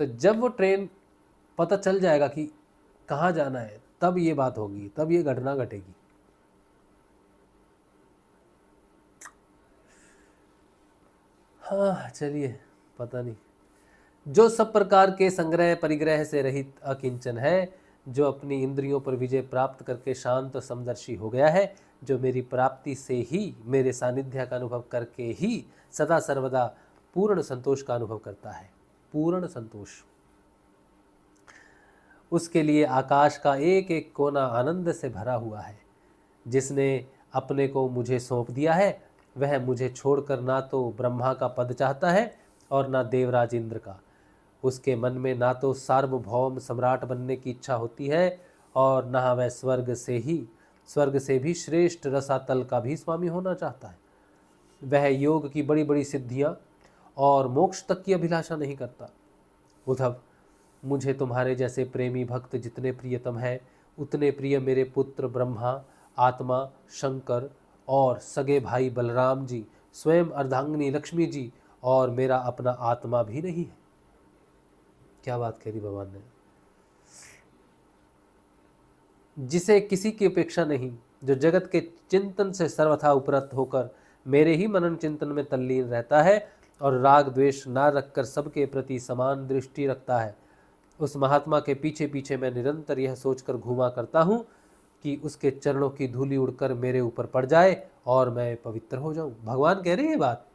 तो जब वो ट्रेन पता चल जाएगा कि कहाँ जाना है, तब ये बात होगी, तब ये घटना घटेगी। हाँ चलिए, पता नहीं। जो सब प्रकार के संग्रह परिग्रह से रहित अकिंचन है, जो अपनी इंद्रियों पर विजय प्राप्त करके शांत समदर्शी हो गया है, जो मेरी प्राप्ति से ही, मेरे सानिध्य का अनुभव करके ही सदा सर्वदा पूर्ण संतोष का अनुभव करता है। पूर्ण संतोष। उसके लिए आकाश का एक एक कोना आनंद से भरा हुआ है। जिसने अपने को मुझे सौंप दिया है, वह मुझे छोड़कर ना तो ब्रह्मा का पद चाहता है और ना देवराज इंद्र का। उसके मन में ना तो सार्वभौम सम्राट बनने की इच्छा होती है और ना वह स्वर्ग से भी श्रेष्ठ रसातल का भी स्वामी होना चाहता है। वह योग की बड़ी बड़ी सिद्धियां और मोक्ष तक की अभिलाषा नहीं करता। उद्धव, मुझे तुम्हारे जैसे प्रेमी भक्त जितने प्रियतम है, उतने प्रिय मेरे पुत्र ब्रह्मा, आत्मा शंकर और सगे भाई बलराम जी, स्वयं अर्धांगिनी लक्ष्मी जी और मेरा अपना आत्मा भी नहीं है। क्या बात कह दी भगवान ने। जिसे किसी की अपेक्षा नहीं, जो जगत के चिंतन से सर्वथा उपरत होकर मेरे ही मनन चिंतन में तल्लीन रहता है और राग द्वेष ना रखकर सबके प्रति समान दृष्टि रखता है, उस महात्मा के पीछे पीछे मैं निरंतर यह सोचकर घूमा करता हूँ कि उसके चरणों की धूलि उड़कर मेरे ऊपर पड़ जाए और मैं पवित्र हो जाऊं। भगवान कह रहे हैं ये बात।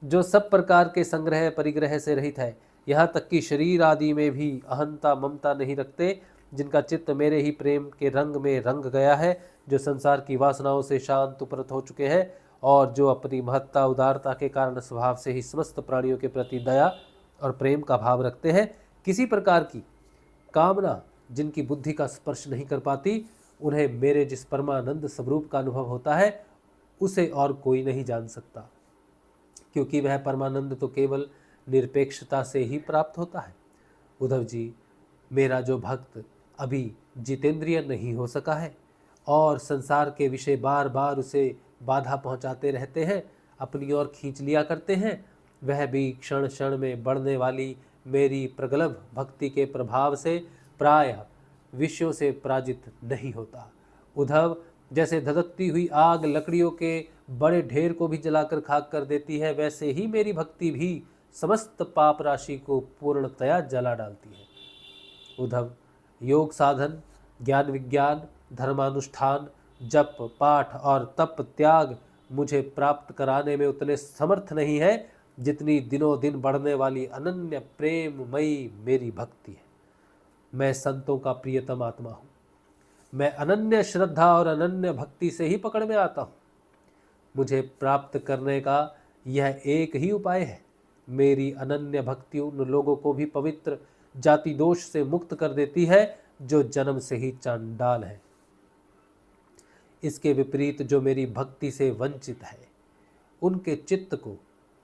जो सब प्रकार के संग्रह परिग्रह से रहित है, यहाँ तक कि शरीर आदि में भी अहंता ममता नहीं रखते, जिनका चित्त मेरे ही प्रेम के रंग में रंग गया है, जो संसार की वासनाओं से शांत उपरत हो चुके हैं और जो अपनी महत्ता उदारता के कारण स्वभाव से ही समस्त प्राणियों के प्रति दया और प्रेम का भाव रखते हैं, किसी प्रकार की कामना जिनकी बुद्धि का स्पर्श नहीं कर पाती, उन्हें मेरे जिस परमानंद स्वरूप का अनुभव होता है, उसे और कोई नहीं जान सकता, क्योंकि वह परमानंद तो केवल निरपेक्षता से ही प्राप्त होता है। उद्धव जी, मेरा जो भक्त अभी जितेंद्रिय नहीं हो सका है और संसार के विषय बार बार उसे बाधा पहुंचाते रहते हैं, अपनी ओर खींच लिया करते हैं, वह भी क्षण क्षण में बढ़ने वाली मेरी प्रगल्भ भक्ति के प्रभाव से प्रायः विषयों से पराजित नहीं होता। उद्धव, जैसे धधकती हुई आग लकड़ियों के बड़े ढेर को भी जलाकर खाक कर देती है, वैसे ही मेरी भक्ति भी समस्त पाप राशि को पूर्णतया जला डालती है। उद्धव, योग साधन, ज्ञान विज्ञान, धर्मानुष्ठान, जप पाठ और तप त्याग मुझे प्राप्त कराने में उतने समर्थ नहीं है जितनी दिनों दिन बढ़ने वाली अनन्य प्रेममयी मेरी भक्ति है। मैं संतों का प्रियतम आत्मा हूँ। मैं अनन्य श्रद्धा और अनन्य भक्ति से ही पकड़ में आता हूँ। मुझे प्राप्त करने का यह एक ही उपाय है। मेरी अनन्य भक्ति उन लोगों को भी पवित्र जाति दोष से मुक्त कर देती है जो जन्म से ही चांडाल है। इसके विपरीत जो मेरी भक्ति से वंचित है, उनके चित्त को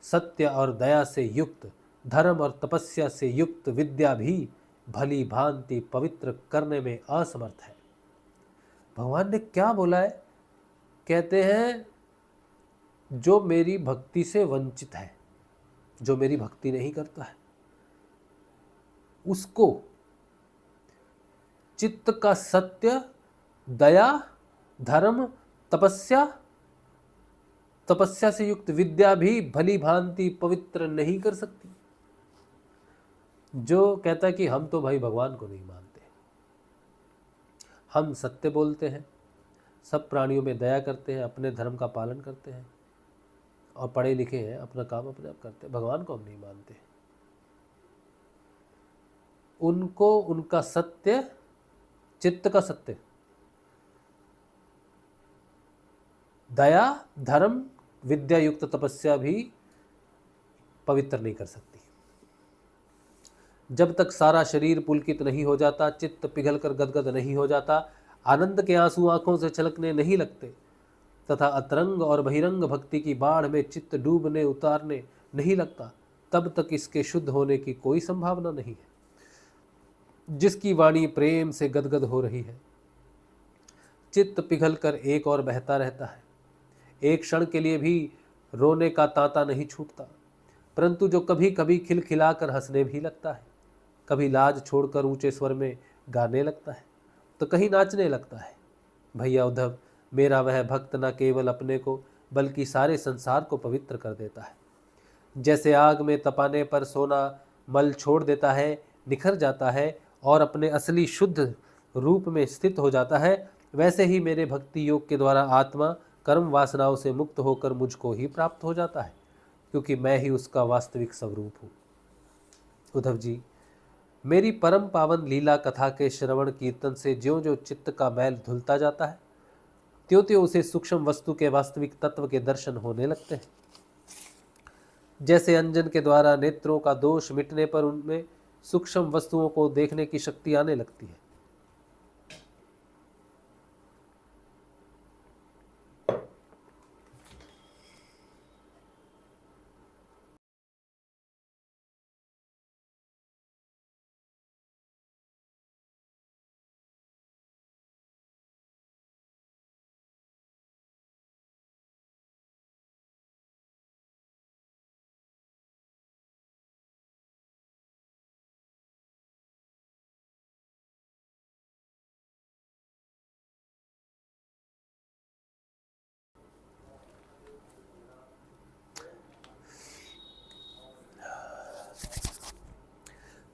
सत्य और दया से युक्त, धर्म और तपस्या से युक्त विद्या भी भली भांति पवित्र करने में असमर्थ है। भगवान ने क्या बोला है? कहते हैं जो मेरी भक्ति से वंचित है, जो मेरी भक्ति नहीं करता है, उसको चित्त का सत्य, दया, धर्म, तपस्या से युक्त विद्या भी भली भांति पवित्र नहीं कर सकती। जो कहता है कि हम तो भाई भगवान को नहीं मानते, हम सत्य बोलते हैं, सब प्राणियों में दया करते हैं, अपने धर्म का पालन करते हैं और पढ़े लिखे हैं, अपना काम अपने आप करते हैं, भगवान को हम नहीं मानते। उनको उनका सत्य, चित्त का सत्य, दया, धर्म, विद्या युक्त तपस्या भी पवित्र नहीं कर सकती। जब तक सारा शरीर पुलकित नहीं हो जाता, चित्त पिघल कर गदगद नहीं हो जाता, आनंद के आंसू आंखों से छलकने नहीं लगते तथा अतरंग और बहिरंग भक्ति की बाढ़ में चित्त डूबने उतारने नहीं लगता, तब तक इसके शुद्ध होने की कोई संभावना नहीं है। जिसकी वाणी प्रेम से गदगद हो रही है, चित्त पिघल कर एक और बहता रहता है, एक क्षण के लिए भी रोने का तांता नहीं छूटता, परंतु जो कभी कभी खिलखिलाकर हंसने भी लगता है, कभी लाज छोड़कर ऊंचे स्वर में गाने लगता है, तो कहीं नाचने लगता है। भैया उद्धव, मेरा वह भक्त न केवल अपने को बल्कि सारे संसार को पवित्र कर देता है। जैसे आग में तपाने पर सोना मल छोड़ देता है, निखर जाता है और अपने असली शुद्ध रूप में स्थित हो जाता है, वैसे ही मेरे भक्ति योग के द्वारा आत्मा कर्म वासनाओं से मुक्त होकर मुझको ही प्राप्त हो जाता है, क्योंकि मैं ही उसका वास्तविक स्वरूप हूँ। उद्धव जी, मेरी परम पावन लीला कथा के श्रवण कीर्तन से ज्यों ज्यों चित्त का मैल धुलता जाता है, त्यों त्यों उसे सूक्ष्म वस्तु के वास्तविक तत्व के दर्शन होने लगते हैं। जैसे अंजन के द्वारा नेत्रों का दोष मिटने पर उनमें सूक्ष्म वस्तुओं को देखने की शक्ति आने लगती है।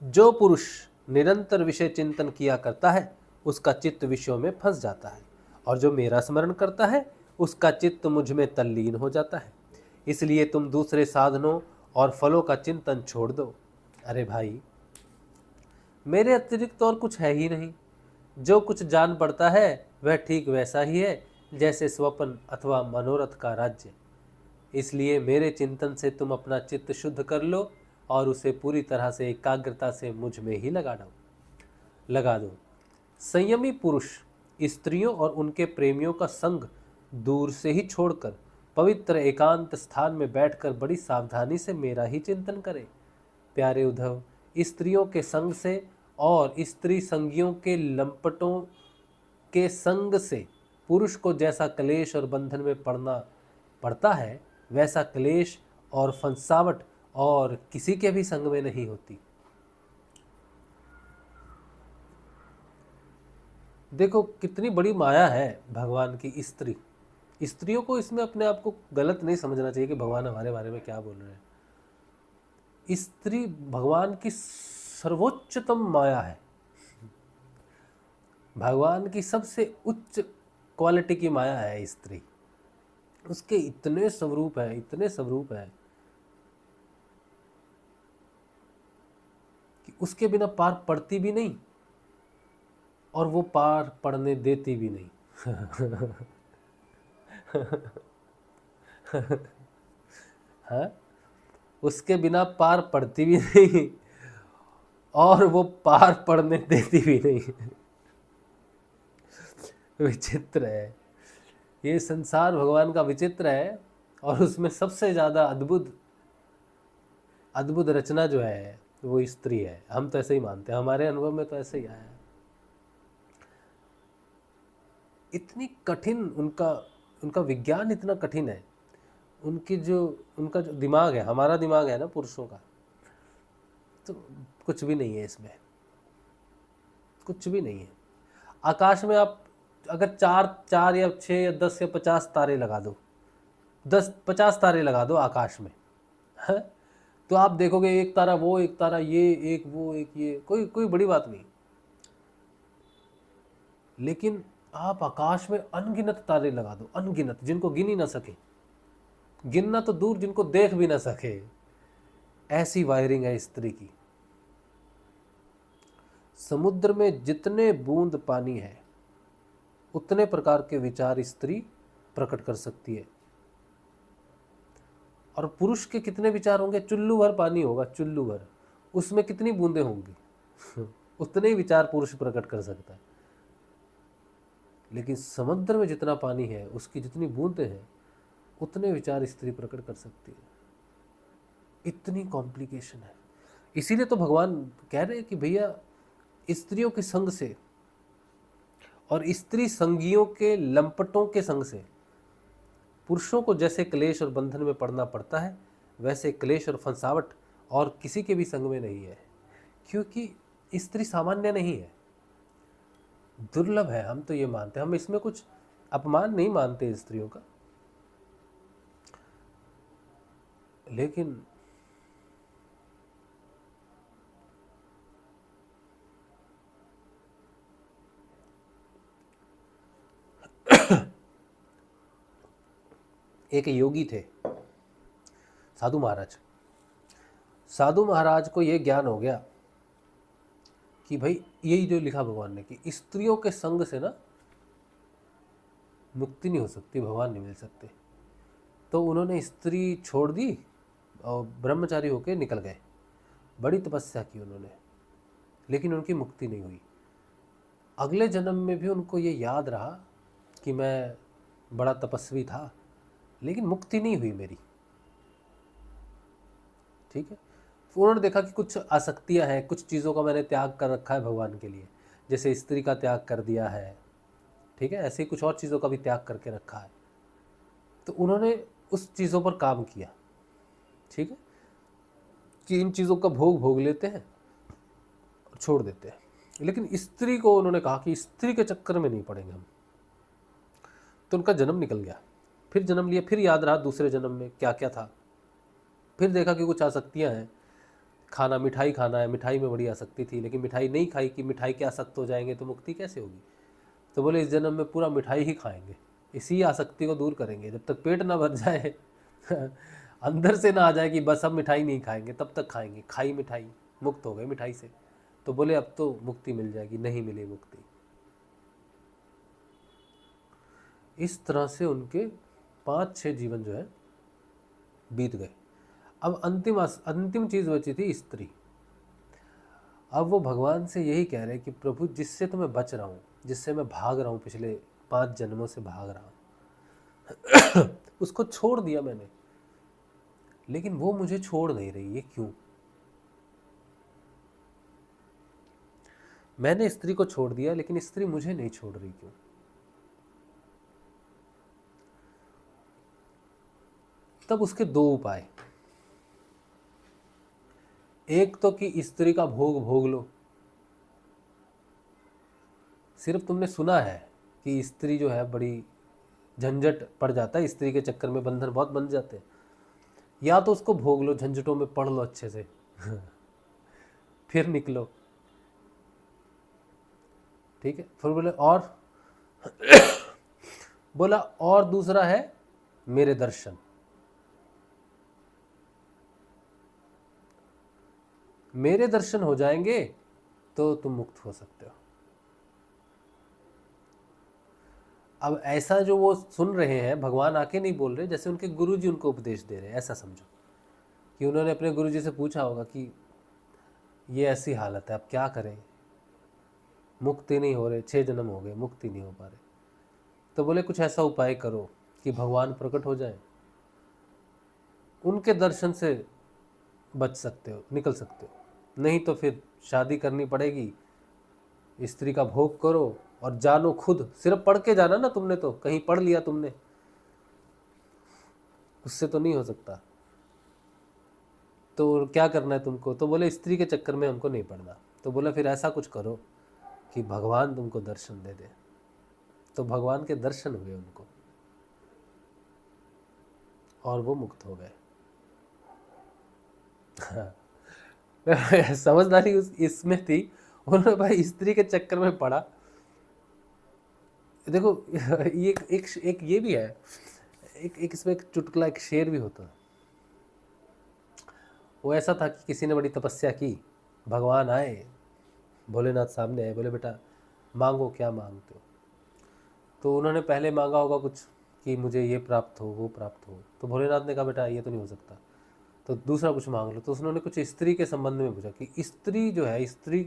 जो पुरुष निरंतर विषय चिंतन किया करता है, उसका चित्त विषयों में फंस जाता है, और जो मेरा स्मरण करता है, उसका चित्त मुझ में तल्लीन हो जाता है। इसलिए तुम दूसरे साधनों और फलों का चिंतन छोड़ दो। अरे भाई, मेरे अतिरिक्त और कुछ है ही नहीं। जो कुछ जान पड़ता है वह ठीक वैसा ही है जैसे स्वप्न अथवा मनोरथ का राज्य। इसलिए मेरे चिंतन से तुम अपना चित्त शुद्ध कर लो और उसे पूरी तरह से एकाग्रता से मुझ में ही लगा दो। संयमी पुरुष स्त्रियों और उनके प्रेमियों का संग दूर से ही छोड़कर पवित्र एकांत स्थान में बैठकर बड़ी सावधानी से मेरा ही चिंतन करे। प्यारे उद्धव, स्त्रियों के संग से और स्त्री संगियों के लंपटों के संग से पुरुष को जैसा क्लेश और बंधन में पड़ता है, वैसा क्लेश और फंसावट और किसी के भी संग में नहीं होती। देखो कितनी बड़ी माया है भगवान की स्त्रियों को इसमें अपने आप को गलत नहीं समझना चाहिए कि भगवान हमारे बारे में क्या बोल रहे हैं। स्त्री भगवान की सर्वोच्चतम माया है, भगवान की सबसे उच्च क्वालिटी की माया है स्त्री। उसके इतने स्वरूप है कि उसके बिना पार पड़ती भी नहीं और वो पार पढ़ने देती भी नहीं। हाँ, उसके बिना पार पढ़ती भी नहीं और वो पार पढ़ने देती भी नहीं। विचित्र है ये संसार, भगवान का विचित्र है। और उसमें सबसे ज़्यादा अद्भुत अद्भुत रचना जो है वो स्त्री है। हम तो ऐसे ही मानते हैं, हमारे अनुभव में तो ऐसे ही आया है। इतनी कठिन उनका उनका विज्ञान इतना कठिन है। उनका जो दिमाग है, हमारा दिमाग है ना पुरुषों का, तो कुछ भी नहीं है इसमें, कुछ भी नहीं है। आकाश में आप अगर चार चार या 6 या 10 या 50 तारे लगा दो, 10-50 तारे लगा दो आकाश में, है? तो आप देखोगे एक तारा वो, एक तारा ये, एक वो, एक ये, कोई कोई बड़ी बात नहीं। लेकिन आप आकाश में अनगिनत तारे लगा दो, अनगिनत, जिनको गिन ही ना सके, गिनना तो दूर, जिनको देख भी ना सके। ऐसी वायरिंग है स्त्री की। समुद्र में जितने बूंद पानी है उतने प्रकार के विचार स्त्री प्रकट कर सकती है। और पुरुष के कितने विचार होंगे? चुल्लू भर पानी होगा, चुल्लू भर, उसमें कितनी बूंदें होंगी? उतने ही विचार पुरुष प्रकट कर सकता है। लेकिन समुद्र में जितना पानी है उसकी जितनी बूंदें हैं उतने विचार स्त्री प्रकट कर सकती है। इतनी कॉम्प्लिकेशन है। इसीलिए तो भगवान कह रहे हैं कि भैया स्त्रियों के संग से और स्त्री संगियों के लंपटों के संग से पुरुषों को जैसे क्लेश और बंधन में पड़ना पड़ता है, वैसे क्लेश और फंसावट और किसी के भी संग में नहीं है। क्योंकि स्त्री सामान्य नहीं है, दुर्लभ है। हम तो ये मानते हैं, हम इसमें कुछ अपमान नहीं मानते स्त्रियों का, लेकिन एक योगी थे, साधु महाराज। साधु महाराज को ये ज्ञान हो गया कि भाई यही जो लिखा भगवान ने कि स्त्रियों के संग से ना मुक्ति नहीं हो सकती, भगवान नहीं मिल सकते। तो उन्होंने स्त्री छोड़ दी और ब्रह्मचारी होकर निकल गए। बड़ी तपस्या की उन्होंने, लेकिन उनकी मुक्ति नहीं हुई। अगले जन्म में भी उनको ये याद रहा कि मैं बड़ा तपस्वी था, लेकिन मुक्ति नहीं हुई मेरी। ठीक है, उन्होंने देखा कि कुछ आसक्तियां हैं, कुछ चीज़ों का मैंने त्याग कर रखा है भगवान के लिए, जैसे स्त्री का त्याग कर दिया है, ठीक है, ऐसे ही कुछ और चीज़ों का भी त्याग करके रखा है। तो उन्होंने उस चीज़ों पर काम किया, ठीक है, कि इन चीज़ों का भोग भोग लेते हैं और छोड़ देते हैं। लेकिन स्त्री को उन्होंने कहा कि स्त्री के चक्कर में नहीं पड़ेंगे हम। तो उनका जन्म निकल गया, फिर जन्म लिया, फिर याद रहा दूसरे जन्म में क्या क्या था। फिर देखा कि कुछ आसक्तियाँ हैं, खाना, मिठाई खाना है, मिठाई में बड़ी आसक्ति थी, लेकिन मिठाई नहीं खाई कि मिठाई के आसक्त हो जाएंगे तो मुक्ति कैसे होगी। तो बोले इस जन्म में पूरा मिठाई ही खाएंगे, इसी आसक्ति को दूर करेंगे, जब तक पेट ना भर जाए अंदर से ना आ जाए कि बस अब मिठाई नहीं खाएंगे, तब तक खाएंगे। खाई मिठाई, मुक्त हो गए मिठाई से। तो बोले अब तो मुक्ति मिल जाएगी, नहीं मिली मुक्ति। इस तरह से उनके 5-6 जीवन जो है बीत गए। अब अंतिम चीज बची थी स्त्री। अब वो भगवान से यही कह रहे कि प्रभु जिससे तो मैं बच रहा हूँ, जिससे मैं भाग रहा हूँ, पिछले 5 जन्मों से भाग रहा हूँ उसको छोड़ दिया मैंने, लेकिन वो मुझे छोड़ नहीं रही, ये क्यों? मैंने स्त्री को छोड़ दिया लेकिन स्त्री मुझे नहीं छोड़ रही, क्यों? तब उसके 2 उपाय। एक तो कि स्त्री का भोग भोग लो। सिर्फ तुमने सुना है कि स्त्री जो है बड़ी झंझट पड़ जाता है, स्त्री के चक्कर में बंधन बहुत बन जाते हैं। या तो उसको भोग लो, झंझटों में पढ़ लो अच्छे से फिर निकलो, ठीक है। फिर बोले और बोला और दूसरा है मेरे दर्शन। मेरे दर्शन हो जाएंगे तो तुम मुक्त हो सकते हो। अब ऐसा जो वो सुन रहे हैं, भगवान आके नहीं बोल रहे, जैसे उनके गुरुजी उनको उपदेश दे रहे हैं, ऐसा समझो कि उन्होंने अपने गुरुजी से पूछा होगा कि ये ऐसी हालत है, अब क्या करें, मुक्ति नहीं हो रहे, 6 जन्म हो गए, मुक्ति नहीं हो पा रहे। तो बोले कुछ ऐसा उपाय करो कि भगवान प्रकट हो जाए, उनके दर्शन से बच सकते हो, निकल सकते हो, नहीं तो फिर शादी करनी पड़ेगी, स्त्री का भोग करो और जानो खुद। सिर्फ पढ़ के जाना ना, तुमने तो कहीं पढ़ लिया तुमने, उससे तो नहीं हो सकता। तो क्या करना है तुमको? तो बोले स्त्री के चक्कर में हमको नहीं पड़ना। तो बोला फिर ऐसा कुछ करो कि भगवान तुमको दर्शन दे दे। तो भगवान के दर्शन हुए उनको और वो मुक्त हो गए। समझदारी इसमें थी, उन्होंने भाई स्त्री के चक्कर में पड़ा। देखो ये एक ये भी है, एक इसमें एक चुटकुला, एक शेर भी होता है। वो ऐसा था कि किसी ने बड़ी तपस्या की, भगवान आए, भोलेनाथ सामने आए, बोले बेटा मांगो, क्या मांगते हो? तो उन्होंने पहले मांगा होगा कुछ कि मुझे ये प्राप्त हो, वो प्राप्त हो। तो भोलेनाथ ने कहा बेटा ये तो नहीं हो सकता, तो दूसरा कुछ मांग लो। तो उन्होंने कुछ स्त्री के संबंध में पूछा कि स्त्री जो है, स्त्री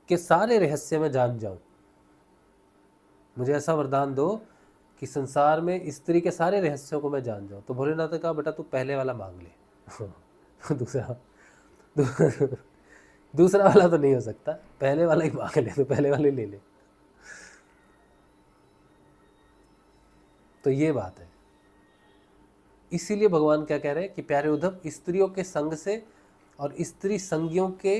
के सारे रहस्य में जान जाऊं, मुझे ऐसा वरदान दो कि संसार में स्त्री के सारे रहस्यों को मैं जान जाऊं। तो भोलेनाथ ने कहा बेटा तू पहले वाला मांग ले। दूसरा दूसरा वाला तो नहीं हो सकता, पहले वाला ही मांग ले, तो पहले वाले ले ले। तो ये बात है। इसीलिए भगवान क्या कह रहे हैं कि प्यारे उद्धव, स्त्रियों के संग से और स्त्री संगियों के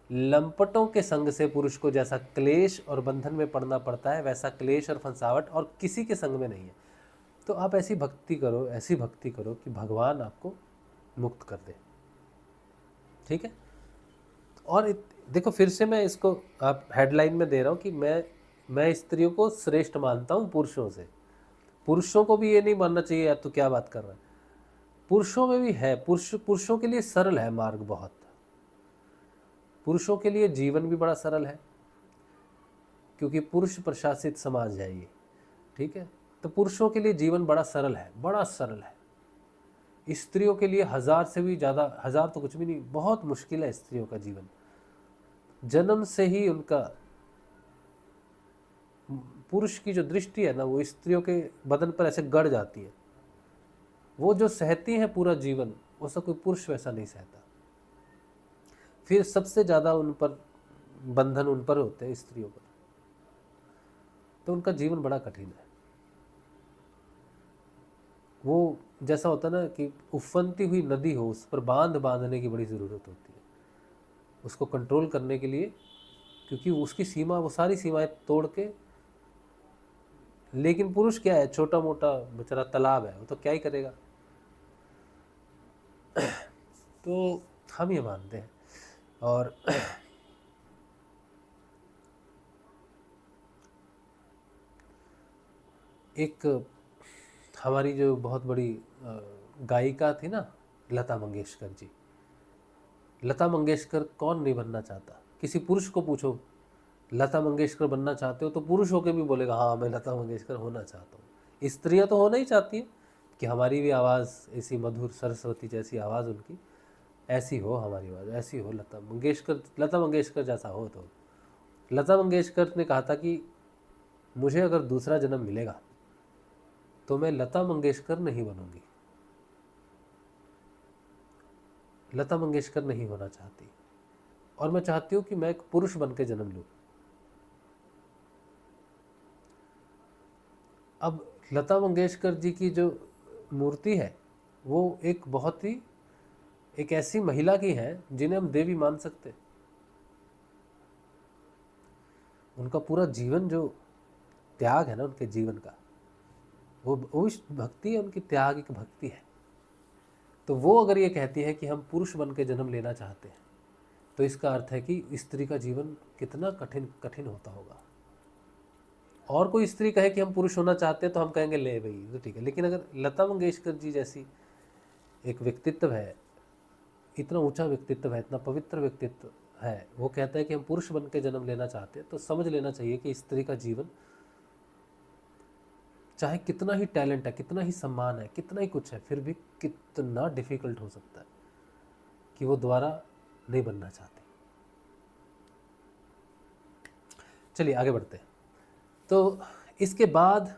लंपटों के संग से पुरुष को जैसा क्लेश और बंधन में पड़ना पड़ता है, वैसा क्लेश और फंसावट और किसी के संग में नहीं है। तो आप ऐसी भक्ति करो, ऐसी भक्ति करो कि भगवान आपको मुक्त कर दे। ठीक है। और देखो फिर से मैं इसको आप हेडलाइन में दे रहा हूँ कि मैं स्त्रियों को श्रेष्ठ मानता हूँ पुरुषों से। पुरुषों को भी ये नहीं मानना चाहिए यार तू क्या बात कर रहा है, पुरुषों में भी है। पुरुषों के लिए सरल है मार्ग बहुत, पुरुषों के लिए जीवन भी बड़ा सरल है, क्योंकि पुरुष प्रशासित समाज है ये। ठीक है। तो पुरुषों के लिए जीवन बड़ा सरल है, बड़ा सरल है। स्त्रियों के लिए 1000 से भी ज़्यादा, 1000 तो कुछ भी नहीं, बहुत मुश्किल है स्त्रियों का जीवन। जन्म से ही उनका, पुरुष की जो दृष्टि है ना, वो स्त्रियों के बदन पर ऐसे गड़ जाती है। वो जो सहती हैं पूरा जीवन, वैसा कोई पुरुष वैसा नहीं सहता। फिर सबसे ज़्यादा उन पर बंधन उन पर होते हैं, स्त्रियों पर। तो उनका जीवन बड़ा कठिन है। वो जैसा होता है ना कि उफनती हुई नदी हो, उस पर बांध बांधने की बड़ी ज़रूरत होती है उसको कंट्रोल करने के लिए, क्योंकि उसकी सीमा, वो सारी सीमाएं तोड़ के। लेकिन पुरुष क्या है, छोटा मोटा बेचारा तालाब है, वो तो क्या ही करेगा। तो हम ये मानते हैं। और एक हमारी जो बहुत बड़ी गायिका थी ना, लता मंगेशकर जी। लता मंगेशकर कौन नहीं बनना चाहता? किसी पुरुष को पूछो लता मंगेशकर बनना चाहते हो, तो पुरुष होकर भी बोलेगा हाँ मैं लता मंगेशकर होना चाहता हूँ। स्त्रियां तो होना ही चाहती हैं कि हमारी भी आवाज़ ऐसी मधुर, सरस्वती जैसी आवाज़ उनकी ऐसी हो, हमारी आवाज़ ऐसी हो, लता मंगेशकर जैसा हो। तो लता मंगेशकर ने कहा था कि मुझे अगर दूसरा जन्म मिलेगा तो मैं लता मंगेशकर नहीं बनूंगी, लता मंगेशकर नहीं होना चाहती, और मैं चाहती हूँ कि मैं एक पुरुष बन के जन्म लूँ। अब लता मंगेशकर जी की जो मूर्ति है वो एक बहुत ही, एक ऐसी महिला की है जिन्हें हम देवी मान सकते। उनका पूरा जीवन जो त्याग है ना, उनके जीवन का, वो भक्ति है, उनकी त्याग एक भक्ति है। तो वो अगर ये कहती है कि हम पुरुष बन के जन्म लेना चाहते हैं, तो इसका अर्थ है कि स्त्री का जीवन कितना कठिन कठिन होता होगा। और कोई स्त्री कहे कि हम पुरुष होना चाहते हैं तो हम कहेंगे ले भाई तो ठीक है। लेकिन अगर लता मंगेशकर जी जैसी एक व्यक्तित्व है, इतना ऊंचा व्यक्तित्व है, इतना पवित्र व्यक्तित्व है, वो कहता है कि हम पुरुष बन के जन्म लेना चाहते हैं, तो समझ लेना चाहिए कि स्त्री का जीवन चाहे कितना ही टैलेंट है, कितना ही सम्मान है, कितना ही कुछ है, फिर भी कितना डिफिकल्ट हो सकता है कि वो दोबारा नहीं बनना चाहते। चलिए आगे बढ़ते हैं। तो इसके बाद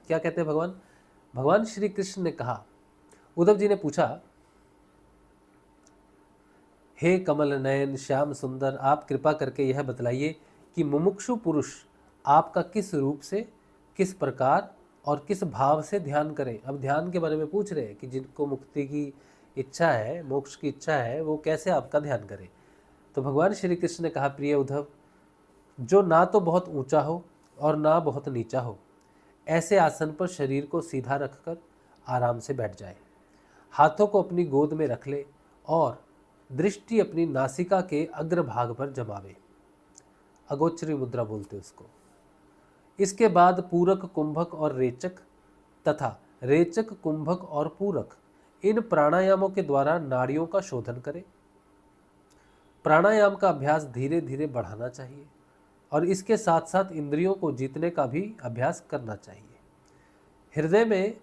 क्या कहते हैं भगवान? भगवान श्री कृष्ण ने कहा, उद्धव जी ने पूछा, हे कमल नयन श्याम सुंदर, आप कृपा करके यह बतलाइए कि मुमुक्षु पुरुष आपका किस रूप से, किस प्रकार और किस भाव से ध्यान करें। अब ध्यान के बारे में पूछ रहे हैं कि जिनको मुक्ति की इच्छा है, मोक्ष की इच्छा है, वो कैसे आपका ध्यान करें। तो भगवान श्री कृष्ण ने कहा, प्रिय उद्धव, जो ना तो बहुत ऊंचा हो और ना बहुत नीचा हो, ऐसे आसन पर शरीर को सीधा रखकर आराम से बैठ जाए। हाथों को अपनी गोद में रख ले और दृष्टि अपनी नासिका के अग्रभाग पर जमावे। अगोचरी मुद्रा बोलते उसको। इसके बाद पूरक, कुंभक और रेचक तथा रेचक, कुंभक और पूरक, इन प्राणायामों के द्वारा नाड़ियों का शोधन करें। प्राणायाम का अभ्यास धीरे धीरे बढ़ाना चाहिए और इसके साथ साथ इंद्रियों को जीतने का भी अभ्यास करना चाहिए। हृदय में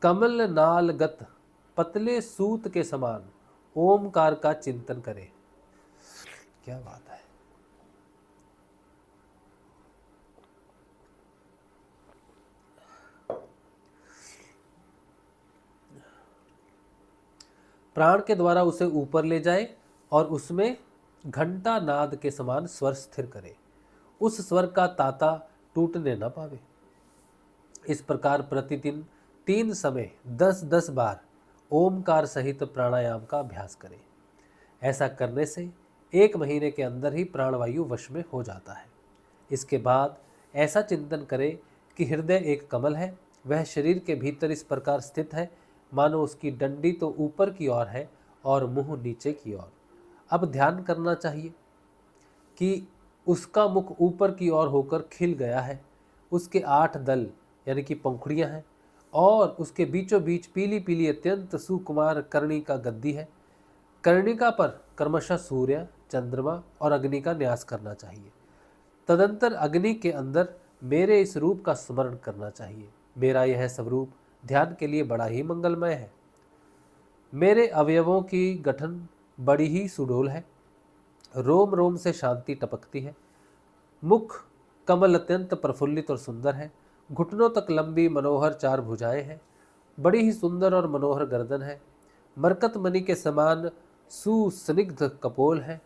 कमल नालगत पतले सूत के समान ओमकार का चिंतन करें। क्या बात है। प्राण के द्वारा उसे ऊपर ले जाए और उसमें घंटा नाद के समान स्वर स्थिर करे, उस स्वर का ताता टूटने न पावे। इस प्रकार प्रतिदिन 3 समय 10-10 बार ओमकार सहित प्राणायाम का अभ्यास करें। ऐसा करने से 1 महीने के अंदर ही प्राणवायु वश में हो जाता है। इसके बाद ऐसा चिंतन करें कि हृदय एक कमल है, वह शरीर के भीतर इस प्रकार स्थित है मानो उसकी डंडी तो ऊपर की ओर है और मुंह नीचे की ओर। अब ध्यान करना चाहिए कि उसका मुख ऊपर की ओर होकर खिल गया है, उसके 8 दल यानी कि पंखुड़ियां हैं और उसके बीचों बीच पीली पीली अत्यंत सुकुमार कर्णिका गद्दी है। कर्णिका पर क्रमशः सूर्य, चंद्रमा और अग्नि का न्यास करना चाहिए। तदंतर अग्नि के अंदर मेरे इस रूप का स्मरण करना चाहिए। मेरा यह स्वरूप ध्यान के लिए बड़ा ही मंगलमय है। मेरे अवयवों की गठन बड़ी ही सुडोल है, रोम रोम से शांति टपकती है। मुख कमल अत्यंत प्रफुल्लित और सुंदर है। घुटनों तक लंबी मनोहर 4 भुजाएं हैं। बड़ी ही सुंदर और मनोहर गर्दन है। मरकत मणि के समान सुस्निग्ध कपोल है।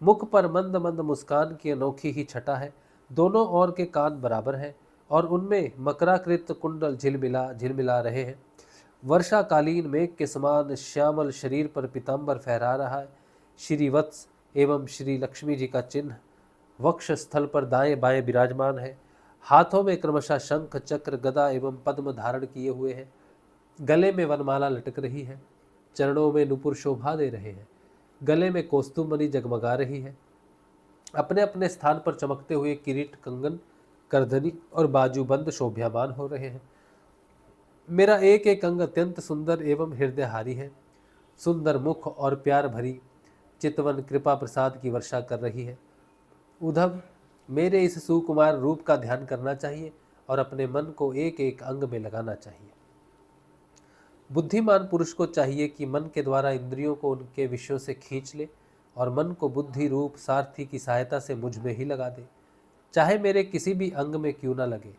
मुख पर मंद मंद मुस्कान की अनोखी ही छटा है। दोनों ओर के कान बराबर हैं और उनमें मकराकृत कुंडल झिलमिला रहे हैं। वर्षाकालीन मेघ के समान श्यामल शरीर पर पीतांबर फहरा रहा है। श्री वत्स एवं श्री लक्ष्मी जी का चिन्ह वक्ष स्थल पर दाएं बाएं विराजमान है। हाथों में क्रमशः शंख, चक्र, गदा एवं पद्म धारण किए हुए हैं। गले में वनमाला लटक रही है। चरणों में नुपुर शोभा दे रहे हैं। गले में कौस्तुभमणि जगमगा रही है। अपने अपने स्थान पर चमकते हुए किरीट, कंगन, करधनी और बाजूबंद शोभ्यमान हो रहे हैं। मेरा एक एक अंग अत्यंत सुंदर एवं हृदयहारी है। सुंदर मुख और प्यार भरी चितवन कृपा प्रसाद की वर्षा कर रही है। उद्धव, मेरे इस सुकुमार रूप का ध्यान करना चाहिए और अपने मन को एक एक अंग में लगाना चाहिए। बुद्धिमान पुरुष को चाहिए कि मन के द्वारा इंद्रियों को उनके विषयों से खींच ले और मन को बुद्धि रूप सारथी की सहायता से मुझ में ही लगा दे, चाहे मेरे किसी भी अंग में क्यों न लगे।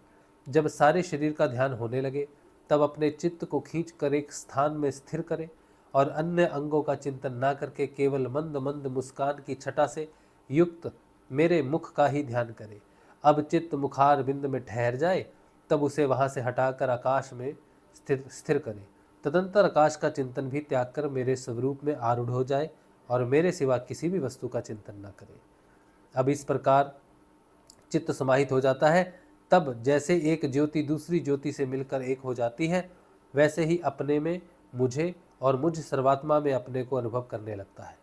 जब सारे शरीर का ध्यान होने लगे तब अपने चित्त को खींच कर एक स्थान में स्थिर करें और अन्य अंगों का चिंतन ना करके केवल मंद मंद मुस्कान की छटा से युक्त मेरे मुख का ही ध्यान करें। अब चित्त मुखार बिंद में ठहर जाए तब उसे वहां से हटाकर आकाश में स्थिर करें। तदंतर आकाश का चिंतन भी त्याग कर मेरे स्वरूप में आरूढ़ हो जाए और मेरे सिवा किसी भी वस्तु का चिंतन न करे। अब इस प्रकार चित्त समाहित हो जाता है, तब जैसे एक ज्योति दूसरी ज्योति से मिलकर एक हो जाती है, वैसे ही अपने में मुझे और मुझ सर्वात्मा में अपने को अनुभव करने लगता है।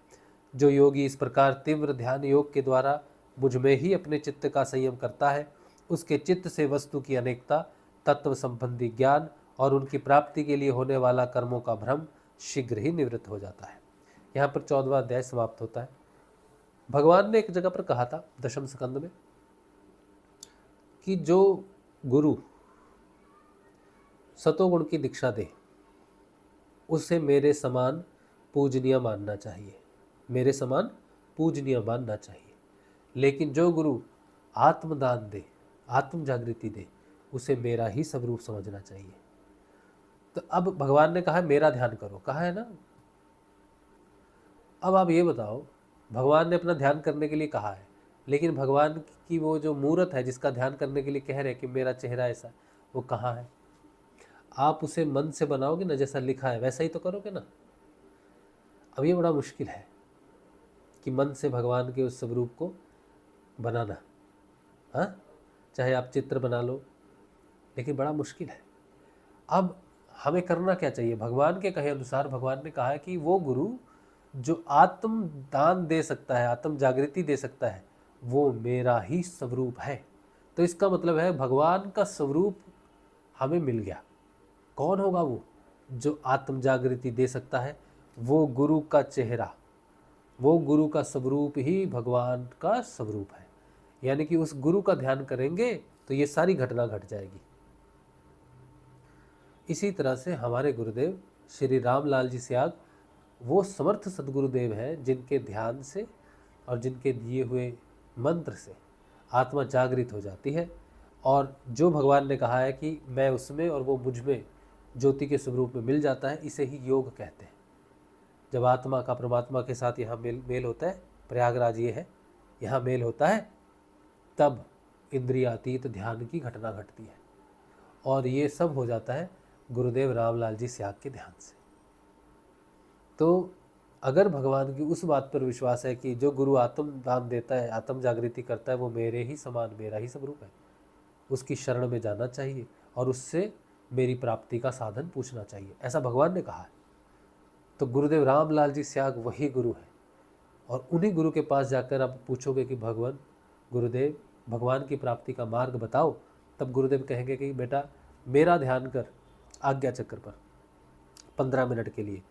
जो योगी इस प्रकार तीव्र ध्यान योग के द्वारा मुझ में ही अपने चित्त का संयम करता है, उसके चित्त से वस्तु की अनेकता, तत्व संबंधी ज्ञान और उनकी प्राप्ति के लिए होने वाला कर्मों का भ्रम शीघ्र ही निवृत्त हो जाता है। यहाँ पर 14वां अध्याय समाप्त होता है। भगवान ने एक जगह पर कहा था दशम स्कंद में कि जो गुरु सतोगुण की दीक्षा दे, उसे मेरे समान पूजनीय मानना चाहिए, मेरे समान पूजनीय मानना चाहिए। लेकिन जो गुरु आत्मदान दे, आत्म जागृति दे, उसे मेरा ही स्वरूप समझना चाहिए। तो अब भगवान ने कहा मेरा ध्यान करो, कहा है ना। अब आप ये बताओ, भगवान ने अपना ध्यान करने के लिए कहा है, लेकिन भगवान की वो जो मूर्त है जिसका ध्यान करने के लिए कह रहे हैं कि मेरा चेहरा ऐसा, वो कहाँ है? आप उसे मन से बनाओगे ना, जैसा लिखा है वैसा ही तो करोगे ना। अब ये बड़ा मुश्किल है कि मन से भगवान के उस स्वरूप को बनाना। हाँ, चाहे आप चित्र बना लो, लेकिन बड़ा मुश्किल है। अब हमें करना क्या चाहिए? भगवान के कहे अनुसार भगवान ने कहा है कि वो गुरु जो आत्म दान दे सकता है, आत्म जागृति दे सकता है, वो मेरा ही स्वरूप है। तो इसका मतलब है भगवान का स्वरूप हमें मिल गया। कौन होगा वो जो आत्म जागृति दे सकता है? वो गुरु का चेहरा, वो गुरु का स्वरूप ही भगवान का स्वरूप है। यानी कि उस गुरु का ध्यान करेंगे तो ये सारी घटना घट जाएगी। इसी तरह से हमारे गुरुदेव श्री रामलाल जी स्याग वो समर्थ सदगुरुदेव हैं जिनके ध्यान से और जिनके दिए हुए मंत्र से आत्मा जागृत हो जाती है, और जो भगवान ने कहा है कि मैं उसमें और वो मुझ में ज्योति के स्वरूप में मिल जाता है, इसे ही योग कहते हैं। जब आत्मा का परमात्मा के साथ यहाँ मेल होता है, प्रयागराज ये है, यहाँ मेल होता है, तब इंद्रियातीत ध्यान की घटना घटती है। और ये सब हो जाता है गुरुदेव रामलाल जी स्याग के ध्यान से। तो अगर भगवान की उस बात पर विश्वास है कि जो गुरु आत्म दान देता है, आत्म जागृति करता है, वो मेरे ही समान, मेरा ही स्वरूप है, उसकी शरण में जाना चाहिए और उससे मेरी प्राप्ति का साधन पूछना चाहिए, ऐसा भगवान ने कहा है। तो गुरुदेव रामलाल जी स्याग वही गुरु है, और उन्हीं गुरु के पास जाकर आप पूछोगे कि भगवान गुरुदेव भगवान की प्राप्ति का मार्ग बताओ, तब गुरुदेव कहेंगे कि बेटा मेरा ध्यान कर आज्ञा चक्र पर 15 मिनट के लिए,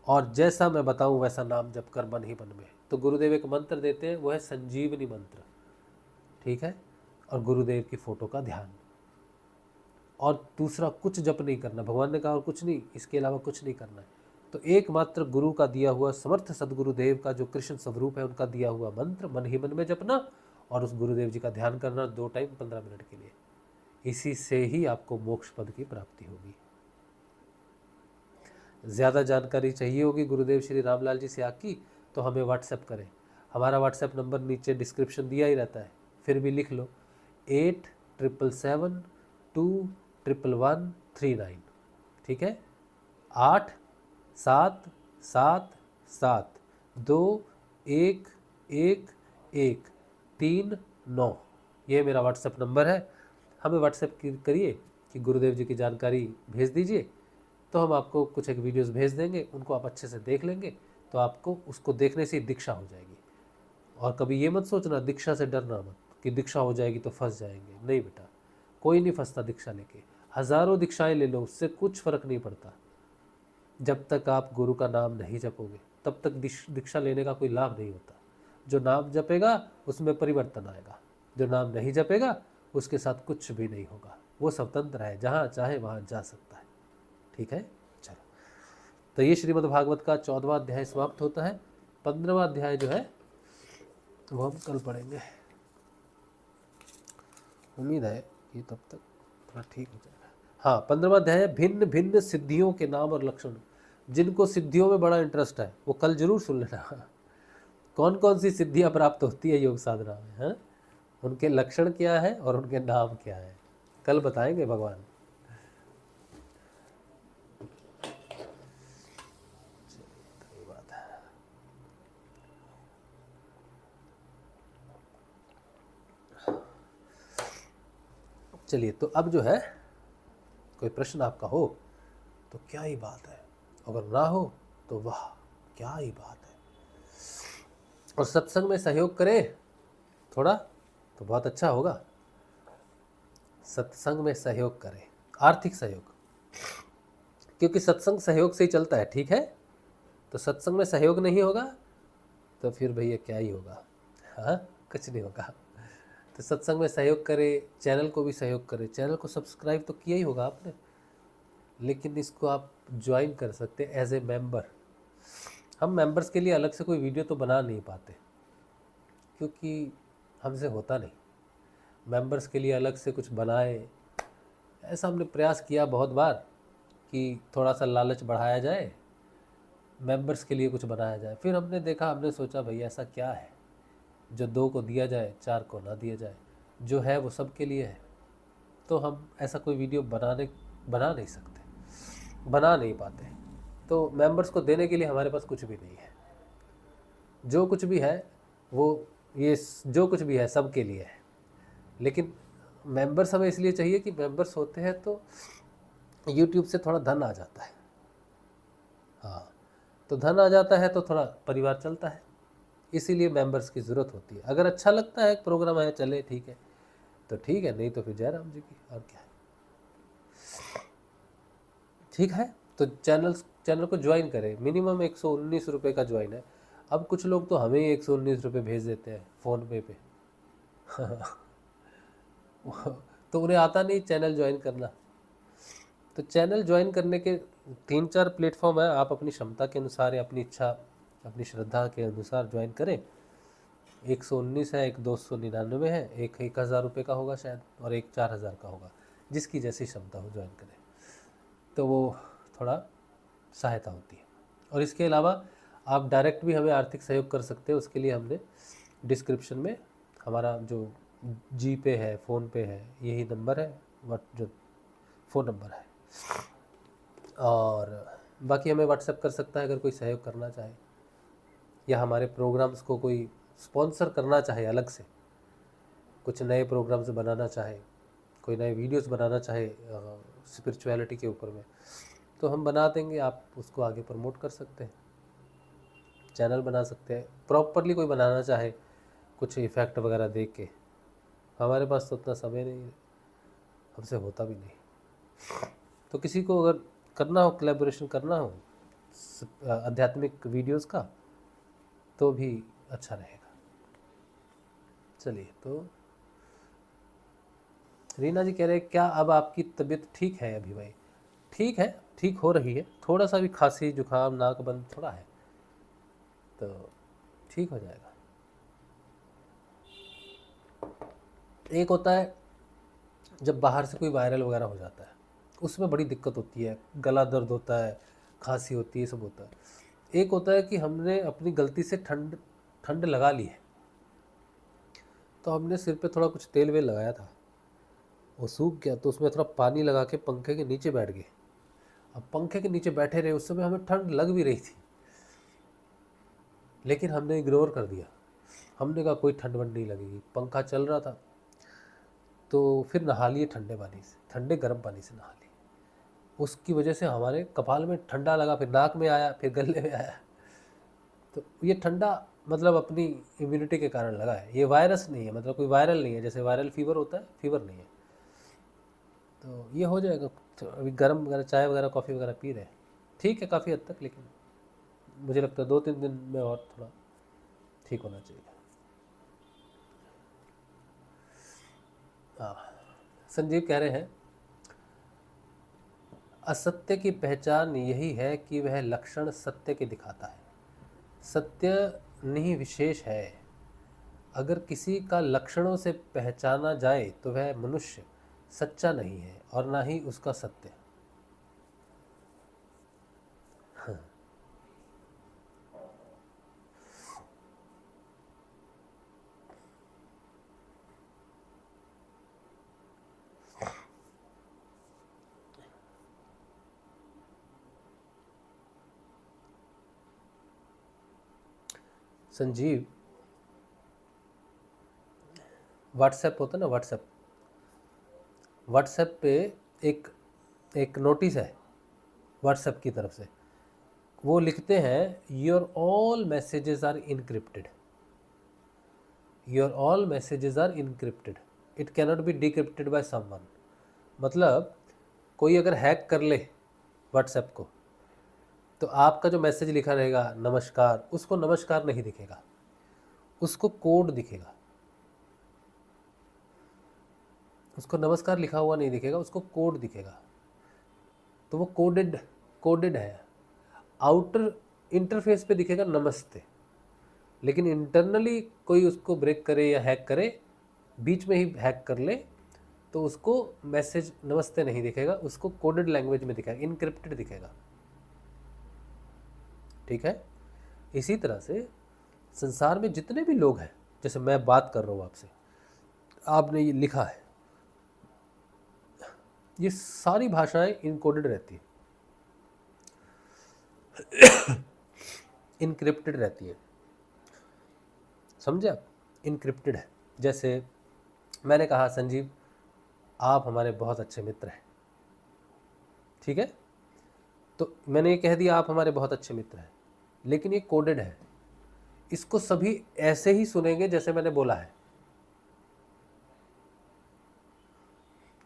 और जैसा मैं बताऊं वैसा नाम जप कर मन ही मन में। तो गुरुदेव एक मंत्र देते हैं, वो है संजीवनी मंत्र, ठीक है, और गुरुदेव की फोटो का ध्यान, और दूसरा कुछ जप नहीं करना। भगवान ने कहा और कुछ नहीं, इसके अलावा कुछ नहीं करना है। तो एकमात्र गुरु का दिया हुआ, समर्थ सदगुरुदेव का जो कृष्ण स्वरूप है, उनका दिया हुआ मंत्र मन ही मन में जपना, और उस गुरुदेव जी का ध्यान करना 2 टाइम 15 मिनट के लिए। इसी से ही आपको मोक्ष पद की प्राप्ति होगी। ज़्यादा जानकारी चाहिए होगी गुरुदेव श्री रामलाल जी स्याग की, तो हमें व्हाट्सएप करें। हमारा व्हाट्सएप नंबर नीचे डिस्क्रिप्शन दिया ही रहता है, फिर भी लिख लो 87721139, ठीक है, 8777211139, ये मेरा व्हाट्सएप नंबर है। हमें व्हाट्सएप करिए कि गुरुदेव जी की जानकारी भेज दीजिए, तो हम आपको कुछ एक वीडियोस भेज देंगे, उनको आप अच्छे से देख लेंगे, तो आपको उसको देखने से ही दीक्षा हो जाएगी। और कभी ये मत सोचना दीक्षा से डरना मत कि दीक्षा हो जाएगी तो फंस जाएंगे, नहीं बेटा, कोई नहीं फंसता दीक्षा लेके। हज़ारों दीक्षाएं ले लो, उससे कुछ फ़र्क नहीं पड़ता। जब तक आप गुरु का नाम नहीं जपोगे तब तक दीक्षा लेने का कोई लाभ नहीं होता। जो नाम जपेगा उसमें परिवर्तन आएगा, जो नाम नहीं जपेगा उसके साथ कुछ भी नहीं होगा। वो स्वतंत्र है, जहाँ चाहे वहाँ जा सकता है, ठीक है। चलो, तो ये श्रीमद् भागवत का 14वां अध्याय समाप्त होता है। 15वां अध्याय जो है वो हम कल पढ़ेंगे। उम्मीद है कि तब तक थोड़ा ठीक हो जाएगा। हाँ, 15वां अध्याय है भिन्न भिन्न सिद्धियों के नाम और लक्षण। जिनको सिद्धियों में बड़ा इंटरेस्ट है वो कल जरूर सुन लेना। कौन कौन सी सिद्धियाँ प्राप्त होती है योग साधना में, हाँ, उनके लक्षण क्या है और उनके नाम क्या है, कल बताएंगे भगवान। चलिए, तो अब जो है कोई प्रश्न आपका हो तो क्या ही बात है, अगर ना हो तो वाह क्या ही बात है। और सत्संग में सहयोग करें थोड़ा तो बहुत अच्छा होगा। सत्संग में सहयोग करें, आर्थिक सहयोग, क्योंकि सत्संग सहयोग से ही चलता है, ठीक है। तो सत्संग में सहयोग नहीं होगा तो फिर भैया क्या ही होगा, हाँ, कुछ नहीं होगा। तो सत्संग में सहयोग करें, चैनल को भी सहयोग करें। चैनल को सब्सक्राइब तो किया ही होगा आपने, लेकिन इसको आप ज्वाइन कर सकते हैं एज ए मेंबर। हम मेंबर्स के लिए अलग से कोई वीडियो तो बना नहीं पाते, क्योंकि हमसे होता नहीं। मेंबर्स के लिए अलग से कुछ बनाए, ऐसा हमने प्रयास किया बहुत बार कि थोड़ा सा लालच बढ़ाया जाए, मेंबर्स के लिए कुछ बनाया जाए। फिर हमने देखा, हमने सोचा भाई ऐसा क्या है जो 2 को दिया जाए, 4 को ना दिया जाए, जो है वो सब के लिए है। तो हम ऐसा कोई वीडियो बना नहीं सकते, बना नहीं पाते। तो मेंबर्स को देने के लिए हमारे पास कुछ भी नहीं है। जो कुछ भी है वो, ये जो कुछ भी है सब के लिए है। लेकिन मेंबर्स हमें इसलिए चाहिए कि मेंबर्स होते हैं तो यूट्यूब से थोड़ा धन आ जाता है। हाँ, तो धन आ जाता है तो थोड़ा परिवार चलता है, इसीलिए मेंबर्स की ज़रूरत होती है। अगर अच्छा लगता है, प्रोग्राम है, चले ठीक है तो ठीक है, नहीं तो फिर जयराम जी की, और क्या है। ठीक है, तो चैनल को ज्वाइन करें। मिनिमम 119 रुपये का ज्वाइन है। अब कुछ लोग तो हमें ही 119 रुपये भेज देते हैं फ़ोन पे तो उन्हें आता नहीं चैनल ज्वाइन करना। तो चैनल ज्वाइन करने के 3-4 प्लेटफॉर्म है, आप अपनी क्षमता के अनुसार या अपनी इच्छा, अपनी श्रद्धा के अनुसार ज्वाइन करें। 119 है, एक 299 है, एक 1000 रुपये का होगा शायद, और एक 4000 का होगा। जिसकी जैसी क्षमता हो ज्वाइन करें, तो वो थोड़ा सहायता होती है। और इसके अलावा आप डायरेक्ट भी हमें आर्थिक सहयोग कर सकते हैं। उसके लिए हमने डिस्क्रिप्शन में हमारा जो जी पे है, फ़ोन पे है, यही नंबर है, जो फ़ोन नंबर है। और बाकी हमें व्हाट्सएप कर सकता है अगर कोई सहयोग करना चाहे, या हमारे प्रोग्राम्स को कोई स्पॉन्सर करना चाहे, अलग से कुछ नए प्रोग्राम्स बनाना चाहे, कोई नए वीडियोस बनाना चाहे स्पिरिचुअलिटी के ऊपर में, तो हम बना देंगे। आप उसको आगे प्रमोट कर सकते हैं, चैनल बना सकते हैं। प्रॉपरली कोई बनाना चाहे, कुछ इफ़ेक्ट वगैरह देख के, हमारे पास तो उतना समय नहीं है, हमसे होता भी नहीं। तो किसी को अगर करना हो, कोलैबोरेशन करना हो आध्यात्मिक वीडियोस का, तो भी अच्छा रहेगा। चलिए, तो रीना जी कह रहे हैं क्या अब आपकी तबीयत ठीक है अभी? भाई ठीक है, ठीक हो रही है। थोड़ा सा भी खांसी, जुकाम, नाक बंद थोड़ा है, तो ठीक हो जाएगा। एक होता है जब बाहर से कोई वायरल वगैरह हो जाता है, उसमें बड़ी दिक्कत होती है, गला दर्द होता है, खांसी होती है, सब होता है। एक होता है कि हमने अपनी गलती से ठंड लगा ली है, तो हमने सिर पे थोड़ा कुछ तेल वेल लगाया था, वो सूख गया, तो उसमें थोड़ा पानी लगा के पंखे के नीचे बैठ गए। अब पंखे के नीचे बैठे रहे, उस समय हमें ठंड लग भी रही थी, लेकिन हमने इग्नोर कर दिया। हमने कहा कोई ठंड वंड नहीं लगेगी, पंखा चल रहा था। तो फिर नहा लिए ठंडे पानी से, ठंडे गर्म पानी से नहा लिए। उसकी वजह से हमारे कपाल में ठंडा लगा, फिर नाक में आया, फिर गले में आया। तो ये ठंडा मतलब अपनी इम्यूनिटी के कारण लगा है, ये वायरस नहीं है, मतलब कोई वायरल नहीं है। जैसे वायरल फीवर होता है, फीवर नहीं है। तो ये हो जाएगा। तो अभी गर्म वगैरह चाय वगैरह कॉफ़ी वगैरह पी रहे हैं, ठीक है काफ़ी हद तक, लेकिन मुझे लगता है 2-3 दिन में और थोड़ा ठीक होना चाहिए। हाँ, संजीव कह रहे हैं असत्य की पहचान यही है कि वह लक्षण सत्य के दिखाता है। सत्य नहीं विशेष है। अगर किसी का लक्षणों से पहचाना जाए तो वह मनुष्य सच्चा नहीं है और ना ही उसका सत्य। हाँ। संजीव, व्हाट्सएप होता है ना, व्हाट्सएप पे एक एक नोटिस है व्हाट्सएप की तरफ से, वो लिखते हैं your all messages are encrypted, your all messages are encrypted, it cannot be decrypted by someone. मतलब कोई अगर हैक कर ले व्हाट्सएप को, तो आपका जो मैसेज लिखा रहेगा नमस्कार, उसको नमस्कार नहीं दिखेगा, उसको कोड दिखेगा। उसको नमस्कार लिखा हुआ नहीं दिखेगा, उसको कोड दिखेगा। तो वो कोडेड है। आउटर इंटरफेस पे दिखेगा नमस्ते, लेकिन इंटरनली कोई उसको ब्रेक करे या हैक करे, बीच में ही हैक कर ले, तो उसको मैसेज नमस्ते नहीं दिखेगा, उसको कोडेड लैंग्वेज में दिखेगा, इनक्रिप्टेड दिखेगा। ठीक है। इसी तरह से संसार में जितने भी लोग हैं, जैसे मैं बात कर रहा हूँ आपसे, आपने ये लिखा है, ये सारी भाषाएं इनकोडेड रहती हैं, इनक्रिप्टेड रहती है। समझे आप? इनक्रिप्टेड है। जैसे मैंने कहा संजीव आप हमारे बहुत अच्छे मित्र हैं, ठीक है, तो मैंने ये कह दिया आप हमारे बहुत अच्छे मित्र हैं, लेकिन ये कोडेड है, इसको सभी ऐसे ही सुनेंगे जैसे मैंने बोला है।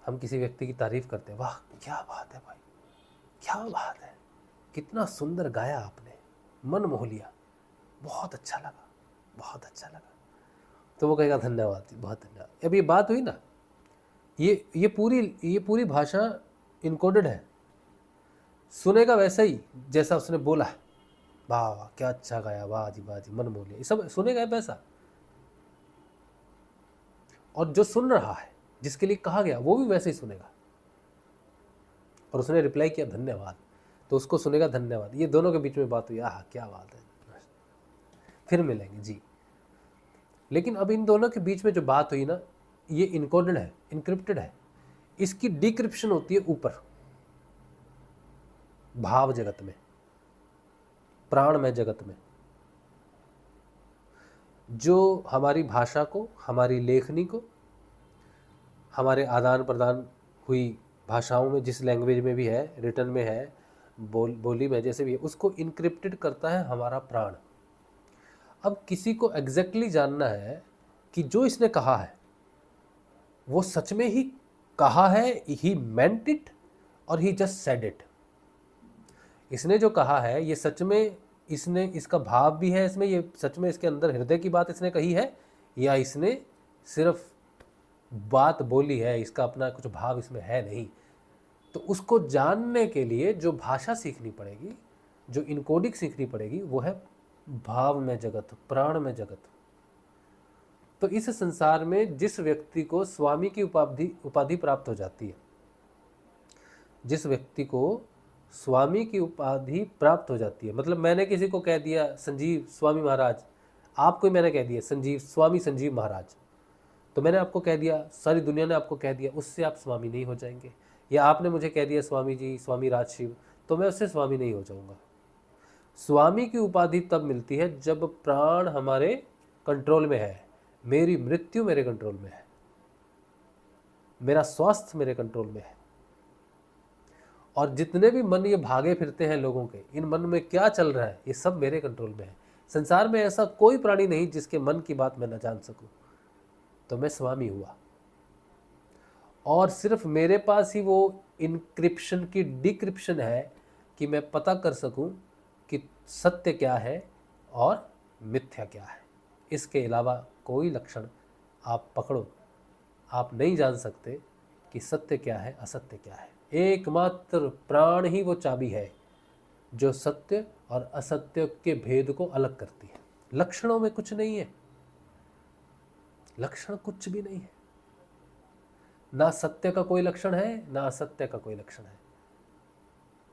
हम किसी व्यक्ति की तारीफ करते हैं, वाह क्या बात है भाई, क्या बात है, कितना सुंदर गाया आपने, मन मोह लिया, बहुत अच्छा लगा, बहुत अच्छा लगा, तो वो कहेगा धन्यवाद जी, बहुत धन्यवाद। अब ये बात हुई ना, ये पूरी भाषा इनकोडेड है, सुनेगा वैसा ही जैसा उसने बोला है, वाह वाह क्या अच्छा गाया, वाह जी मन मोह लिया, ये सब सुनेगा वैसा। और जो सुन रहा है, जिसके लिए कहा गया, वो भी वैसे ही सुनेगा। और उसने रिप्लाई किया धन्यवाद, तो उसको सुनेगा धन्यवाद। ये दोनों के बीच में बात हुई, आह क्या बात है, फिर मिलेंगे जी। लेकिन अब इन दोनों के बीच में जो बात हुई ना, ये इनकोडेड है, इनक्रिप्टेड है। इसकी डिक्रिप्शन होती है ऊपर भाव जगत में, प्राणमय जगत में। जो हमारी भाषा को, हमारी लेखनी को, हमारे आदान प्रदान हुई भाषाओं में, जिस लैंग्वेज में भी है, रिटर्न में है, बोली में जैसे भी है, उसको इनक्रिप्टेड करता है हमारा प्राण। अब किसी को एग्जैक्टली जानना है कि जो इसने कहा है वो सच में ही कहा है, ही मेंट इट और ही जस्ट सेड इट। इसने जो कहा है ये सच में, इसने इसका भाव भी है इसमें, ये सच में इसके अंदर हृदय की बात इसने कही है, या इसने सिर्फ बात बोली है, इसका अपना कुछ भाव इसमें है नहीं। तो उसको जानने के लिए जो भाषा सीखनी पड़ेगी, जो इनकोडिंग सीखनी पड़ेगी, वो है भाव में जगत, प्राण में जगत। तो इस संसार में जिस व्यक्ति को स्वामी की उपाधि प्राप्त हो जाती है, जिस व्यक्ति को स्वामी की उपाधि प्राप्त हो जाती है, मतलब मैंने किसी को कह दिया संजीव स्वामी महाराज, आपको मैंने कह दिया संजीव स्वामी संजीव महाराज, तो मैंने आपको कह दिया, सारी दुनिया ने आपको कह दिया, उससे आप स्वामी नहीं हो जाएंगे। या आपने मुझे कह दिया स्वामी जी, स्वामी राज शिव, तो मैं उससे स्वामी नहीं हो जाऊंगा। स्वामी की उपाधि तब मिलती है जब प्राण हमारे कंट्रोल में है, मेरी मृत्यु मेरे कंट्रोल में है, मेरा स्वास्थ्य मेरे कंट्रोल में है। और जितने भी मन ये भागे फिरते हैं लोगों के, इन मन में क्या चल रहा है, ये सब मेरे कंट्रोल में है। संसार में ऐसा कोई प्राणी नहीं जिसके मन की बात मैं न जान सकूं। तो मैं स्वामी हुआ, और सिर्फ मेरे पास ही वो इनक्रिप्शन की डिक्रिप्शन है कि मैं पता कर सकूं कि सत्य क्या है और मिथ्या क्या है। इसके अलावा कोई लक्षण आप पकड़ो, आप नहीं जान सकते कि सत्य क्या है, असत्य क्या है। एकमात्र प्राण ही वो चाबी है जो सत्य और असत्य के भेद को अलग करती है। लक्षणों में कुछ नहीं है, लक्षण कुछ भी नहीं है, ना सत्य का कोई लक्षण है, ना असत्य का कोई लक्षण है।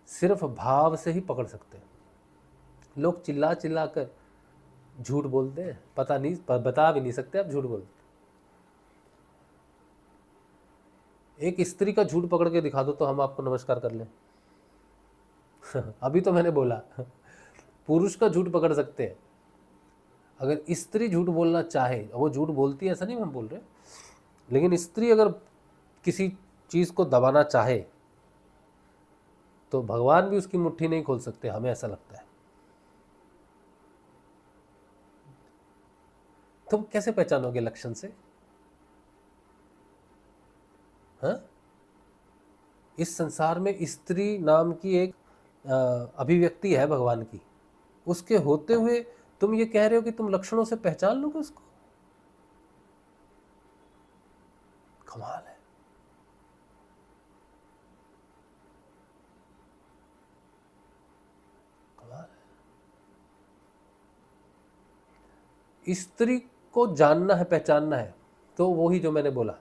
सिर्फ भाव से ही पकड़ सकते हैं। लोग चिल्ला चिल्ला कर झूठ बोलते हैं, पता नहीं, बता भी नहीं सकते आप झूठ बोलते। एक स्त्री का झूठ पकड़ के दिखा दो तो हम आपको नमस्कार कर लें। अभी तो मैंने बोला पुरुष का झूठ पकड़ सकते हैं, अगर स्त्री झूठ बोलना चाहे, वो झूठ बोलती है ऐसा नहीं हम बोल रहे, लेकिन स्त्री अगर किसी चीज को दबाना चाहे तो भगवान भी उसकी मुट्ठी नहीं खोल सकते, हमें ऐसा लगता है। तुम कैसे पहचानोगे लक्षण से? हाँ, इस संसार में स्त्री नाम की एक अभिव्यक्ति है भगवान की, उसके होते हुए तुम ये कह रहे हो कि तुम लक्षणों से पहचान लोगे उसको? कमाल है। स्त्री को जानना है, पहचानना है, तो वो ही जो मैंने बोला,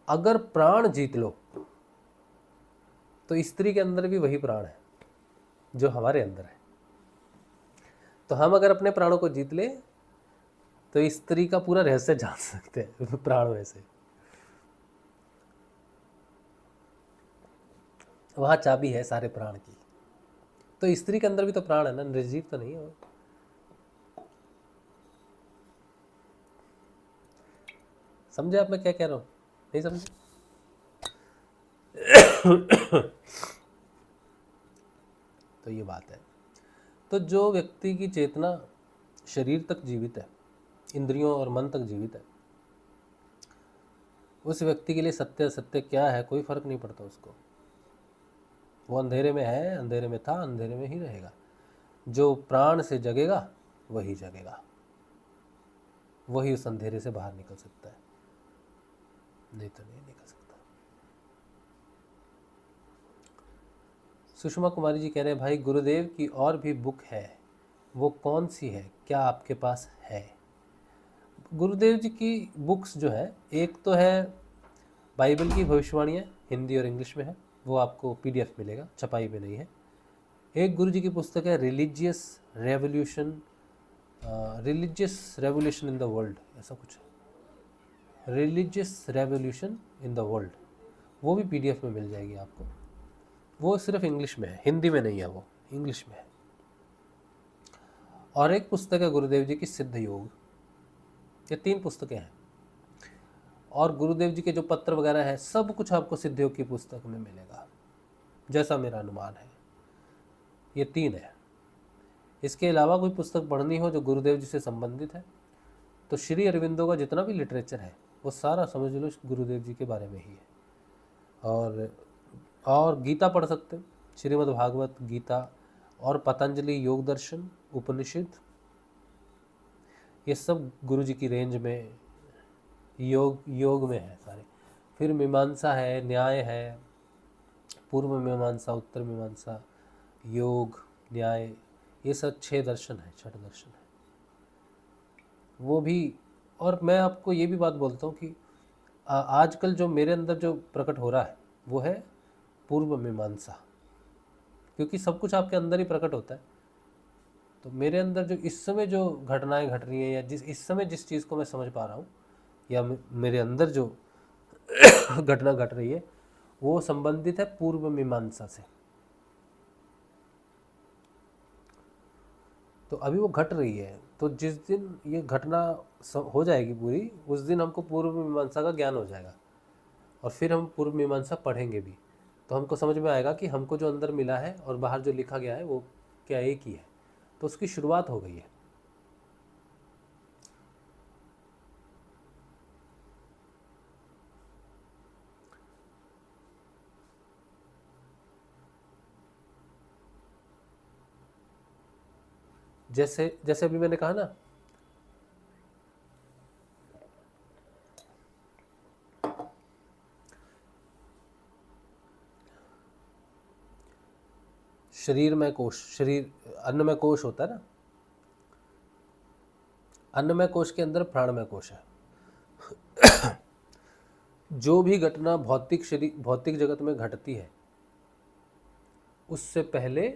अगर प्राण जीत लो तो स्त्री के अंदर भी वही प्राण है जो हमारे अंदर है। तो हम अगर अपने प्राणों को जीत ले तो स्त्री का पूरा रहस्य जान सकते हैं प्राण में से। वहां चाबी है सारे प्राण की। तो स्त्री के अंदर भी तो प्राण है ना, निर्जीव तो नहीं है वो। समझे आप मैं क्या कह रहा हूं? नहीं समझे? तो ये बात है। तो जो व्यक्ति की चेतना शरीर तक जीवित है, इंद्रियों और मन तक जीवित है, उस व्यक्ति के लिए सत्य असत्य क्या है कोई फर्क नहीं पड़ता उसको। वो अंधेरे में है, अंधेरे में था, अंधेरे में ही रहेगा। जो प्राण से जगेगा वही जगेगा, वही उस अंधेरे से बाहर निकल सकता है, नहीं तो नहीं निकल सकता। सुषमा कुमारी जी कह रहे हैं भाई गुरुदेव की और भी बुक है, वो कौन सी है, क्या आपके पास है? गुरुदेव जी की बुक्स जो है, एक तो है बाइबल की भविष्यवाणियाँ, हिंदी और इंग्लिश में है, वो आपको PDF मिलेगा, छपाई में नहीं है। एक गुरु जी की पुस्तक है religious revolution in the world, ऐसा कुछ है, religious revolution in the world, वो भी PDF में मिल जाएगी आपको। वो सिर्फ इंग्लिश में है, हिंदी में नहीं है, वो इंग्लिश में है। और एक पुस्तक है गुरुदेव जी की सिद्ध योग। ये 3 पुस्तकें हैं। और गुरुदेव जी के जो पत्र वगैरह हैं, सब कुछ आपको सिद्ध योग की पुस्तक में मिलेगा, जैसा मेरा अनुमान है। ये 3 है। इसके अलावा कोई पुस्तक पढ़नी हो जो गुरुदेव जी से संबंधित है, तो श्री अरविंदो का जितना भी लिटरेचर है वो सारा समझ लो गुरुदेव जी के बारे में ही है। और गीता पढ़ सकते हो, श्रीमद् भागवत गीता और पतंजलि योग दर्शन उपनिषद, ये सब गुरु जी की रेंज में योग में है सारे। फिर मीमांसा है, न्याय है, पूर्व मीमांसा, उत्तर मीमांसा, योग, न्याय, ये सब 6 दर्शन है, 6 दर्शन है वो भी। और मैं आपको ये भी बात बोलता हूँ कि आजकल जो मेरे अंदर जो प्रकट हो रहा है वो है पूर्व मीमांसा, क्योंकि सब कुछ आपके अंदर ही प्रकट होता है। तो मेरे अंदर जो इस समय जो घटनाएं घट रही हैं, या इस समय जिस चीज़ को मैं समझ पा रहा हूँ, या मेरे अंदर जो घटना घट रही है, वो संबंधित है पूर्व मीमांसा से। तो अभी वो घट रही है, तो जिस दिन ये घटना हो जाएगी पूरी, उस दिन हमको पूर्व मीमांसा का ज्ञान हो जाएगा, और फिर हम पूर्व मीमांसा पढ़ेंगे भी, तो हमको समझ में आएगा कि हमको जो अंदर मिला है और बाहर जो लिखा गया है वो क्या एक ही है। तो उसकी शुरुआत हो गई है। जैसे जैसे अभी मैंने कहा ना, शरीर में कोश, शरीर अन्नमय कोश होता है ना, अन्नमय कोश के अंदर प्राणमय कोश है। जो भी घटना भौतिक जगत में घटती है, उससे पहले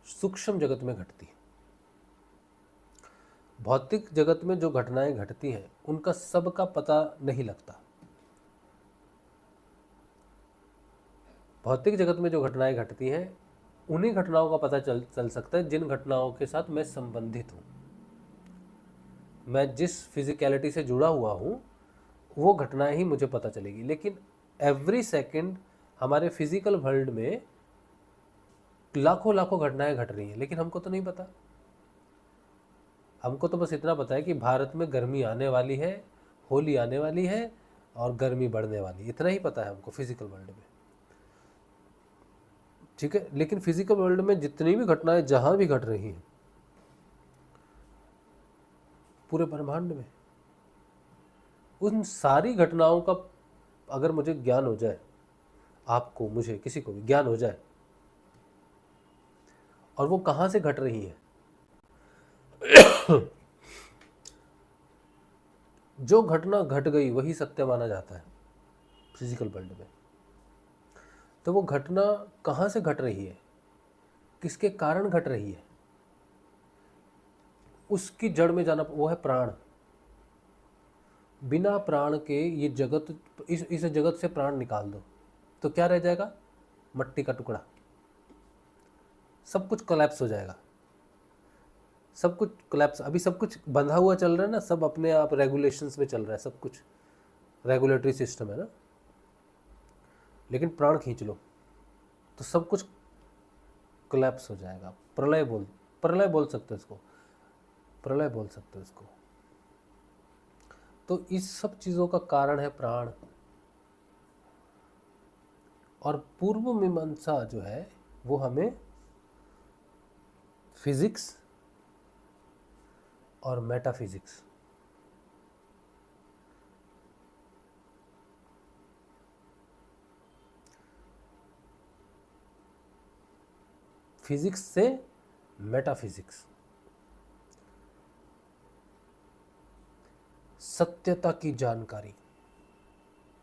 सूक्ष्म जगत में घटती है। भौतिक जगत में जो घटनाएं घटती हैं उनका सबका पता नहीं लगता। भौतिक जगत में जो घटनाएं घटती हैं उन्हीं घटनाओं का पता चल सकता है जिन घटनाओं के साथ मैं संबंधित हूँ, मैं जिस फिजिकलिटी से जुड़ा हुआ हूँ वो घटनाएं ही मुझे पता चलेगी। लेकिन एवरी सेकंड हमारे फिजिकल वर्ल्ड में लाखों लाखों घटनाएं घट रही हैं, लेकिन हमको तो नहीं पता। हमको तो बस इतना पता है कि भारत में गर्मी आने वाली है, होली आने वाली है और गर्मी बढ़ने वाली, इतना ही पता है हमको फिजिकल वर्ल्ड में, ठीक है। लेकिन फिजिकल वर्ल्ड में जितनी भी घटनाएं जहां भी घट रही हैं पूरे ब्रह्मांड में, उन सारी घटनाओं का अगर मुझे ज्ञान हो जाए, आपको, मुझे, किसी को भी ज्ञान हो जाए, और वो कहां से घट रही है जो घटना घट गई वही सत्य माना जाता है फिजिकल वर्ल्ड में। तो वो घटना कहाँ से घट रही है, किसके कारण घट रही है, उसकी जड़ में जाना, वो है प्राण। बिना प्राण के ये जगत, इस जगत से प्राण निकाल दो तो क्या रह जाएगा, मट्टी का टुकड़ा। सब कुछ कोलैप्स हो जाएगा, सब कुछ कोलैप्स। अभी सब कुछ बंधा हुआ चल रहा है ना, सब अपने आप रेगुलेशंस में चल रहा है, सब कुछ रेगुलेटरी सिस्टम है ना। लेकिन प्राण खींच लो तो सब कुछ कोलैप्स हो जाएगा। प्रलय बोल सकते हो इसको, प्रलय बोल सकते हो इसको। तो इस सब चीज़ों का कारण है प्राण। और पूर्व मीमांसा जो है वो हमें फिजिक्स और मेटाफिजिक्स, फिजिक्स से मेटाफिजिक्स, सत्यता की जानकारी,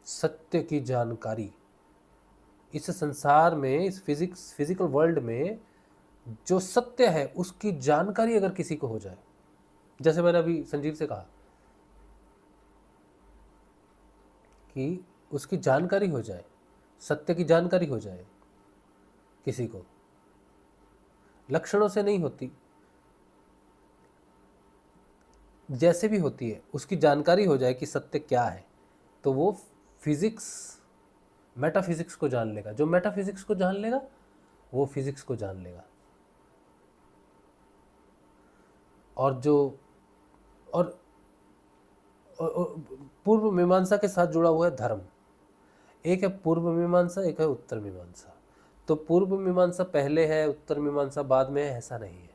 सत्य की जानकारी। इस संसार में, इस फिजिकल वर्ल्ड में जो सत्य है उसकी जानकारी अगर किसी को हो जाए, जैसे मैंने अभी संजीव से कहा कि उसकी जानकारी हो जाए, सत्य की जानकारी हो जाए किसी को, लक्षणों से नहीं होती, जैसे भी होती है, उसकी जानकारी हो जाए कि सत्य क्या है, तो वो फिजिक्स मेटाफिजिक्स को जान लेगा। जो मेटाफिजिक्स को जान लेगा वो फिजिक्स को जान लेगा। और जो और पूर्व मीमांसा के साथ जुड़ा हुआ है धर्म। एक है पूर्व मीमांसा, एक है उत्तर मीमांसा। तो पूर्व मीमांसा पहले है, उत्तर मीमांसा बाद में है, ऐसा नहीं है।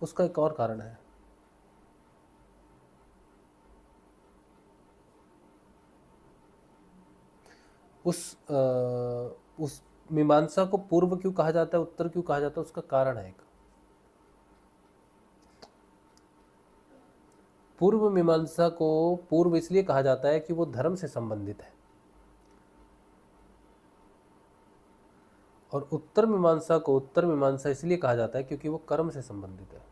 उसका एक और कारण है। उस मीमांसा को पूर्व क्यों कहा जाता है, उत्तर क्यों कहा जाता है, उसका कारण है एक। पूर्व मीमांसा को पूर्व इसलिए कहा जाता है कि वो धर्म से संबंधित है, और उत्तर मीमांसा को उत्तर मीमांसा इसलिए कहा जाता है क्योंकि वो कर्म से संबंधित है।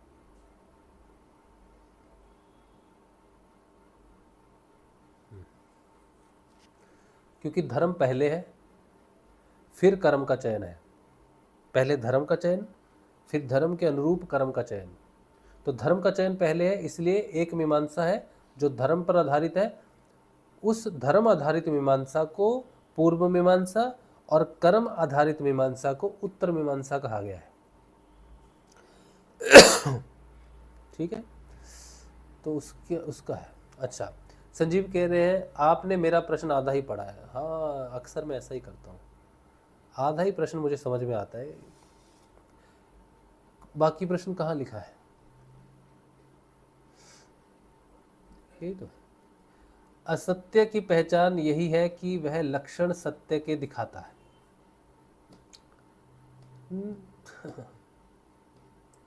क्योंकि धर्म पहले है, फिर कर्म का चयन है। पहले धर्म का चयन, फिर धर्म के अनुरूप कर्म का चयन। तो धर्म का चयन पहले है, इसलिए एक मीमांसा है जो धर्म पर आधारित है। उस धर्म आधारित मीमांसा को पूर्व मीमांसा और कर्म आधारित मीमांसा को उत्तर मीमांसा कहा गया है। ठीक है, तो उसका है। अच्छा, संजीव कह रहे हैं आपने मेरा प्रश्न आधा ही पढ़ा है। हाँ, अक्सर मैं ऐसा ही करता हूँ, आधा ही प्रश्न मुझे समझ में आता है, बाकी प्रश्न कहाँ लिखा है। यही तो, असत्य की पहचान यही है कि वह लक्षण सत्य के दिखाता है।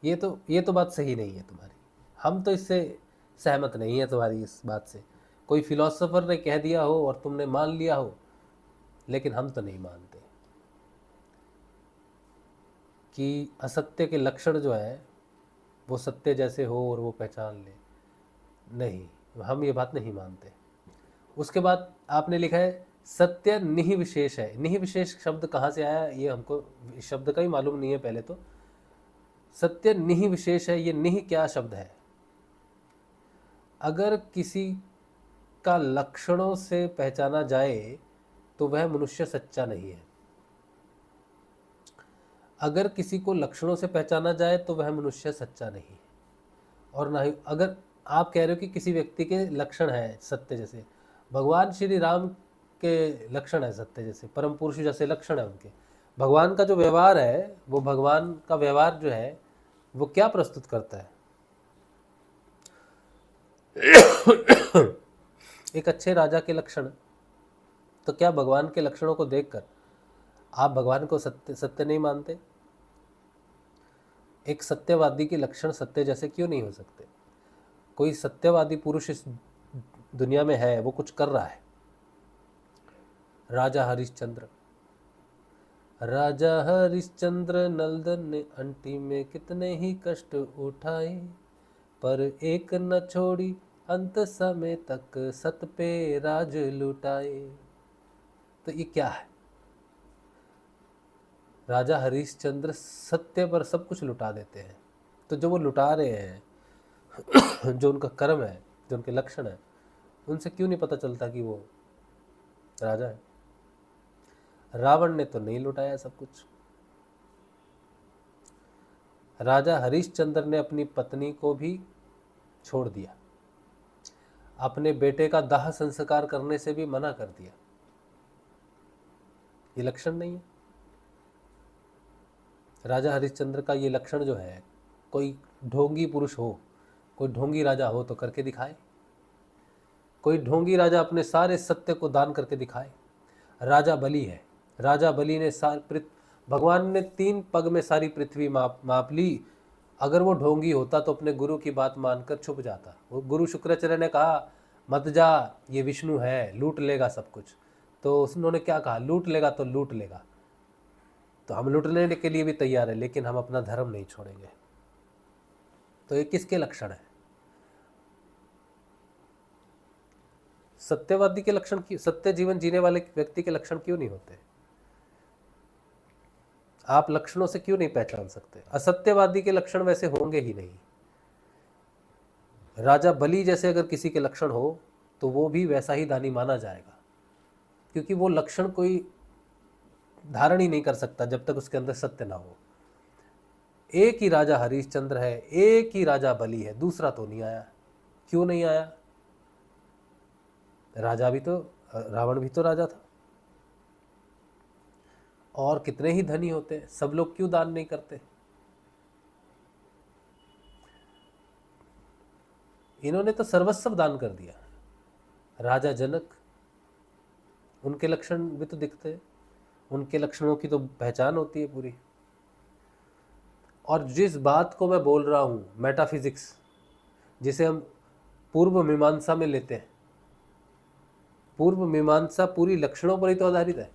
ये तो बात सही नहीं है तुम्हारी, हम तो इससे सहमत नहीं है तुम्हारी इस बात से। कोई फिलोसोफर ने कह दिया हो और तुमने मान लिया हो, लेकिन हम तो नहीं मानते कि असत्य के लक्षण जो है वो सत्य जैसे हो और वो पहचान ले। नहीं, हम ये बात नहीं मानते। उसके बाद आपने लिखा है सत्य निहि विशेष है। निहि विशेष शब्द कहाँ से आया ये हमको शब्द का ही मालूम नहीं है। पहले तो सत्य निहि विशेष है, ये निहि क्या शब्द है। अगर किसी का लक्षणों से पहचाना जाए तो वह मनुष्य सच्चा नहीं है। अगर किसी को लक्षणों से पहचाना जाए तो वह मनुष्य सच्चा नहीं है। और ना ही अगर आप कह रहे हो कि किसी व्यक्ति के लक्षण है सत्य, जैसे भगवान श्री राम के लक्षण है सत्य, जैसे परम पुरुष जैसे लक्षण है उनके, भगवान का जो व्यवहार है, वो भगवान का व्यवहार जो है वो क्या प्रस्तुत करता है। एक अच्छे राजा के लक्षण, तो क्या भगवान के लक्षणों को देखकर आप भगवान को सत्य नहीं मानते। एक सत्यवादी के लक्षण सत्य जैसे क्यों नहीं हो सकते? कोई सत्यवादी पुरुष इस दुनिया में है, वो कुछ कर रहा है। राजा हरिश्चंद्र, राजा हरिश्चंद्र नंदन ने अंटी में कितने ही कष्ट उठाए, पर एक न छोड़ी अंत समय तक सत पे राज लुटाए। तो ये क्या है? राजा हरिश्चंद्र सत्य पर सब कुछ लुटा देते हैं। तो जो वो लुटा रहे हैं जो उनका कर्म है, जो उनके लक्षण है, उनसे क्यों नहीं पता चलता कि वो राजा है? रावण ने तो नहीं लुटाया सब कुछ। राजा हरिश्चंद्र ने अपनी पत्नी को भी छोड़ दिया, अपने बेटे का दाह संस्कार करने से भी मना कर दिया। ये लक्षण नहीं है? राजा हरिश्चंद्र का ये लक्षण जो है, कोई ढोंगी पुरुष हो, कोई ढोंगी राजा हो तो करके दिखाए। कोई ढोंगी राजा अपने सारे सत्य को दान करके दिखाए। राजा बलि है, राजा बलि ने भगवान ने 3 पग में सारी पृथ्वी माप ली। अगर वो ढोंगी होता तो अपने गुरु की बात मानकर छुप जाता। वो गुरु शुक्राचार्य ने कहा मत जा, ये विष्णु है, लूट लेगा सब कुछ। तो उन्होंने क्या कहा? लूट लेगा तो लूट लेगा, तो हम लूटने के लिए भी तैयार है, लेकिन हम अपना धर्म नहीं छोड़ेंगे। तो ये किसके लक्षण है? सत्यवादी के लक्षण की, सत्य जीवन जीने वाले व्यक्ति के लक्षण क्यों नहीं होते? आप लक्षणों से क्यों नहीं पहचान सकते? असत्यवादी के लक्षण वैसे होंगे ही नहीं। राजा बलि जैसे अगर किसी के लक्षण हो तो वो भी वैसा ही दानी माना जाएगा, क्योंकि वो लक्षण कोई धारण ही नहीं कर सकता जब तक उसके अंदर सत्य ना हो। एक ही राजा हरिश्चंद्र है, एक ही राजा बलि है, दूसरा तो नहीं आया। क्यों नहीं आया? राजा भी तो, रावण भी तो राजा था, और कितने ही धनी होते हैं, सब लोग क्यों दान नहीं करते? इन्होंने तो सर्वस्व दान कर दिया। राजा जनक, उनके लक्षण भी तो दिखते हैं, उनके लक्षणों की तो पहचान होती है पूरी। और जिस बात को मैं बोल रहा हूँ, मेटाफिजिक्स, जिसे हम पूर्व मीमांसा में लेते हैं, पूर्व मीमांसा पूरी लक्षणों पर ही तो आधारित है।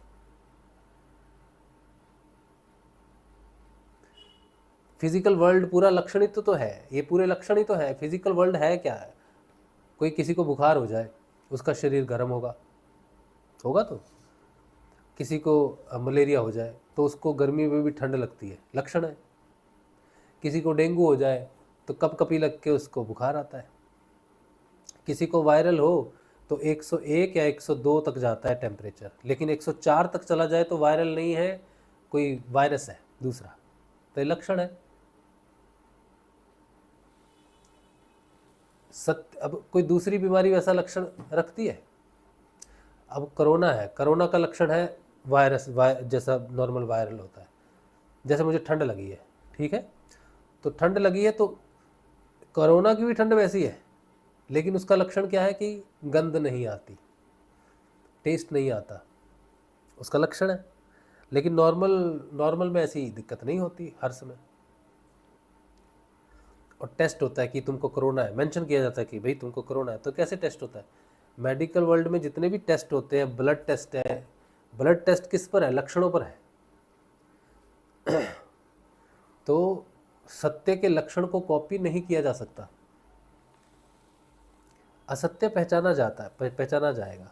फिजिकल वर्ल्ड पूरा लक्षणित तो है, ये पूरे लक्षण ही तो है। फिजिकल वर्ल्ड है क्या है? कोई किसी को बुखार हो जाए, उसका शरीर गर्म होगा तो किसी को मलेरिया हो जाए तो उसको गर्मी में भी ठंड लगती है, लक्षण है। किसी को डेंगू हो जाए तो कपकपी लग के उसको बुखार आता है। किसी को वायरल हो तो 101 या 102 तक जाता है टेम्परेचर, लेकिन 104 तक चला जाए तो वायरल नहीं है, कोई वायरस है दूसरा, तो ये लक्षण है। सत्य, अब कोई दूसरी बीमारी वैसा लक्षण रखती है? अब कोरोना है, कोरोना का लक्षण है वायरस, जैसा नॉर्मल वायरल होता है। जैसे मुझे ठंड लगी है, ठीक है, तो ठंड लगी है तो कोरोना की भी ठंड वैसी है, लेकिन उसका लक्षण क्या है कि गंध नहीं आती, टेस्ट नहीं आता, उसका लक्षण है। लेकिन नॉर्मल में ऐसी दिक्कत नहीं होती हर समय। और टेस्ट होता है कि तुमको कोरोना है, मेंशन किया जाता है कि भाई तुमको कोरोना है। तो कैसे टेस्ट होता है? मेडिकल वर्ल्ड में जितने भी टेस्ट होते हैं, ब्लड टेस्ट है, ब्लड टेस्ट किस पर है? लक्षणों पर है। तो सत्य के लक्षण को कॉपी नहीं किया जा सकता। असत्य पहचाना जाता है, पहचाना जाएगा,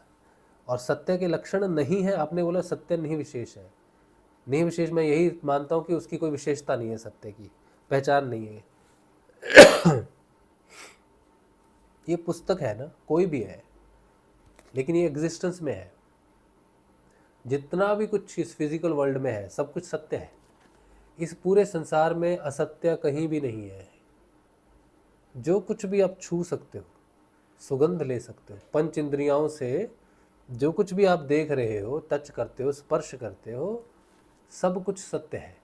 और सत्य के लक्षण नहीं है। आपने बोला सत्य नहीं विशेष है, नहीं विशेष, मैं यही मानता हूं कि उसकी कोई विशेषता नहीं है, सत्य की पहचान नहीं है। ये पुस्तक है ना, कोई भी है, लेकिन ये एग्जिस्टेंस में है। जितना भी कुछ इस फिजिकल वर्ल्ड में है सब कुछ सत्य है। इस पूरे संसार में असत्य कहीं भी नहीं है। जो कुछ भी आप छू सकते हो, सुगंध ले सकते हो, पंच इंद्रियों से जो कुछ भी आप देख रहे हो, टच करते हो, स्पर्श करते हो, सब कुछ सत्य है।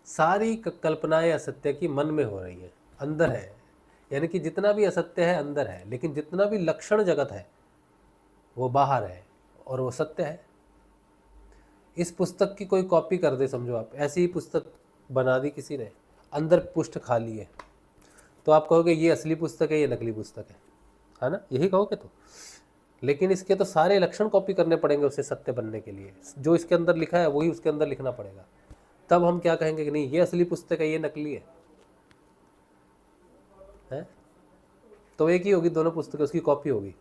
सारी कल्पनाएं असत्य की मन में हो रही है, अंदर है। यानी कि जितना भी असत्य है अंदर है, लेकिन जितना भी लक्षण जगत है वो बाहर है, और वो सत्य है। इस पुस्तक की कोई कॉपी कर दे, समझो आप ऐसी ही पुस्तक बना दी किसी ने, अंदर पुष्ट खाली है, तो आप कहोगे ये असली पुस्तक है, ये नकली पुस्तक है ना, यही कहोगे तो। लेकिन इसके तो सारे लक्षण कॉपी करने पड़ेंगे उसे सत्य बनने के लिए, जो इसके अंदर लिखा है वही उसके अंदर लिखना पड़ेगा, तब हम क्या कहेंगे कि नहीं ये असली पुस्तक है, ये नकली है? तो एक ही होगी दोनों पुस्तकें, उसकी कॉपी होगी।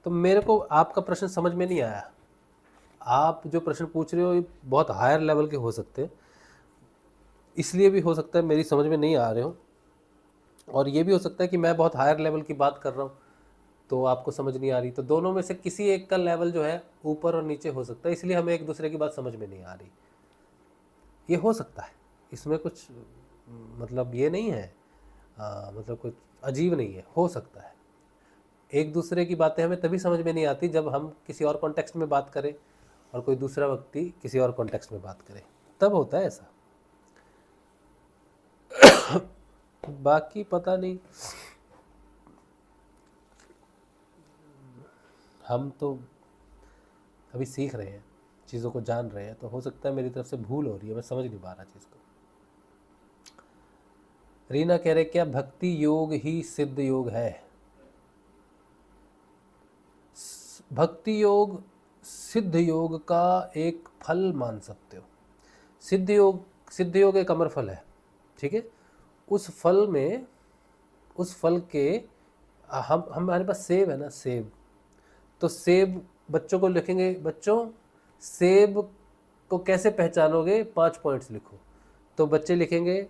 तो मेरे को आपका प्रश्न समझ में नहीं आया। आप जो प्रश्न पूछ रहे हो ये बहुत हायर लेवल के हो सकते हैं, इसलिए भी हो सकता है मेरी समझ में नहीं आ रहे हो, और ये भी हो सकता है कि मैं बहुत हायर लेवल की बात कर रहा हूँ तो आपको समझ नहीं आ रही। तो दोनों में से किसी एक का लेवल जो है ऊपर और नीचे हो सकता है, इसलिए हमें एक दूसरे की बात समझ में नहीं आ रही। ये हो सकता है, इसमें कुछ मतलब ये नहीं है, मतलब कुछ अजीब नहीं है, हो सकता है। एक दूसरे की बातें हमें तभी समझ में नहीं आती जब हम किसी और कॉन्टेक्स्ट में बात करें और कोई दूसरा व्यक्ति किसी और कॉन्टेक्स्ट में बात करे, तब होता है ऐसा। बाकी पता नहीं, हम तो अभी सीख रहे हैं, चीज़ों को जान रहे हैं, तो हो सकता है मेरी तरफ से भूल हो रही है, मैं समझ नहीं पा रहा चीज़ को। रीना कह रहे क्या भक्ति योग ही सिद्ध योग है? भक्ति योग सिद्ध योग का एक फल मान सकते हो। सिद्ध योग एक अमर फल है, ठीक है। उस फल में, उस फल के हम हमारे पास सेब है ना, सेब, तो सेब बच्चों को लिखेंगे, बच्चों सेब को कैसे पहचानोगे, 5 पॉइंट्स लिखो। तो बच्चे लिखेंगे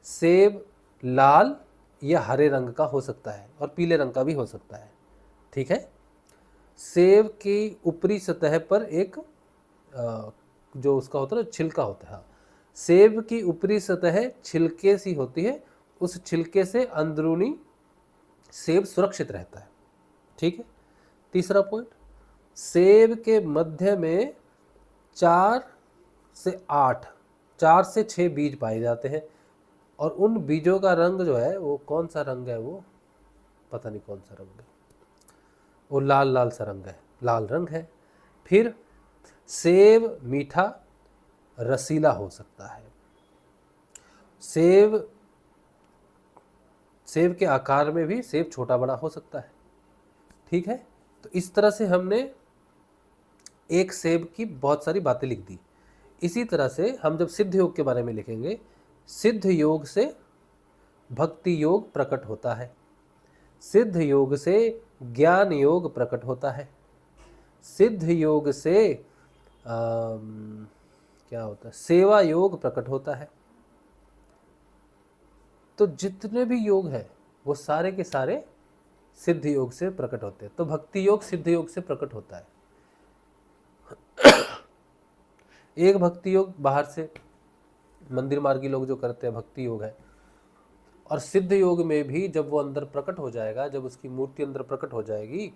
सेब लाल या हरे रंग का हो सकता है और पीले रंग का भी हो सकता है, ठीक है। सेब की ऊपरी सतह पर एक जो उसका होता है ना छिलका होता है, हाँ, सेब की ऊपरी सतह छिलके सी होती है, उस छिलके से अंदरूनी सेब सुरक्षित रहता है, ठीक है। तीसरा पॉइंट, सेब के मध्य में 4 से 6 बीज पाए जाते हैं, और उन बीजों का रंग जो है वो कौन सा रंग है, वो पता नहीं कौन सा रंग है, वो लाल लाल सा रंग है, लाल रंग है। फिर सेब मीठा रसीला हो सकता है, सेब के आकार में भी सेब छोटा बड़ा हो सकता है, ठीक है। तो इस तरह से हमने एक सेब की बहुत सारी बातें लिख दी। इसी तरह से हम जब सिद्ध योग के बारे में लिखेंगे, सिद्ध योग से भक्ति योग प्रकट होता है, सिद्ध योग से ज्ञान योग प्रकट होता है, सिद्ध योग से क्या होता है, सेवा योग प्रकट होता है। तो जितने भी योग है वो सारे के सारे सिद्ध योग से प्रकट होते हैं। तो भक्ति योग सिद्ध योग से प्रकट होता है। एक भक्ति योग बाहर से मंदिर मार्गी लोग जो करते हैं भक्ति योग है, और सिद्ध योग में भी जब वो अंदर प्रकट हो जाएगा, जब उसकी मूर्ति अंदर प्रकट हो जाएगी,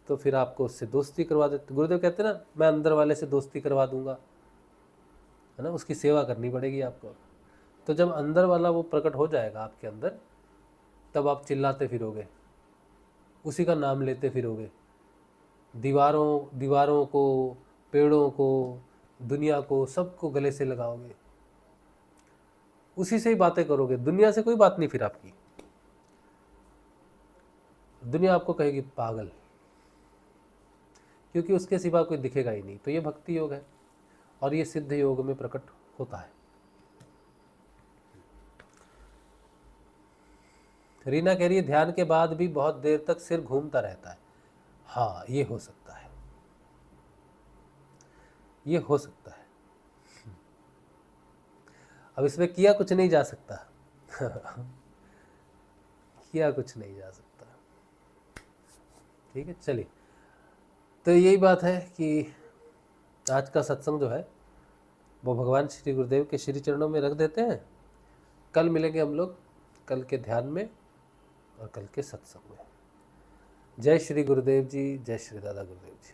तो फिर आपको उससे दोस्ती करवा देते। गुरुदेव कहते हैं ना, मैं अंदर वाले से दोस्ती करवा दूंगा, है ना, उसकी सेवा करनी पड़ेगी आपको। तो जब अंदर वाला वो प्रकट हो जाएगा आपके अंदर, तब आप चिल्लाते फिरोगे, उसी का नाम लेते फिरोगे, दीवारों को, पेड़ों को, दुनिया को, सबको गले से लगाओगे, उसी से ही बातें करोगे, दुनिया से कोई बात नहीं। फिर आपकी दुनिया आपको कहेगी पागल, क्योंकि उसके सिवा कोई दिखेगा ही नहीं। तो ये भक्ति योग है, और ये सिद्ध योग में प्रकट होता है। रीना कह रही है ध्यान के बाद भी बहुत देर तक सिर घूमता रहता है। हाँ, ये हो सकता है, ये हो सकता है। अब इसमें किया कुछ नहीं जा सकता। किया कुछ नहीं जा सकता, ठीक है। चलिए, तो यही बात है कि आज का सत्संग जो है वो भगवान श्री गुरुदेव के श्री चरणों में रख देते हैं। कल मिलेंगे हम लोग, कल के ध्यान में और कल के सत्संग में। जय श्री गुरुदेव जी, जय श्री दादा गुरुदेव जी।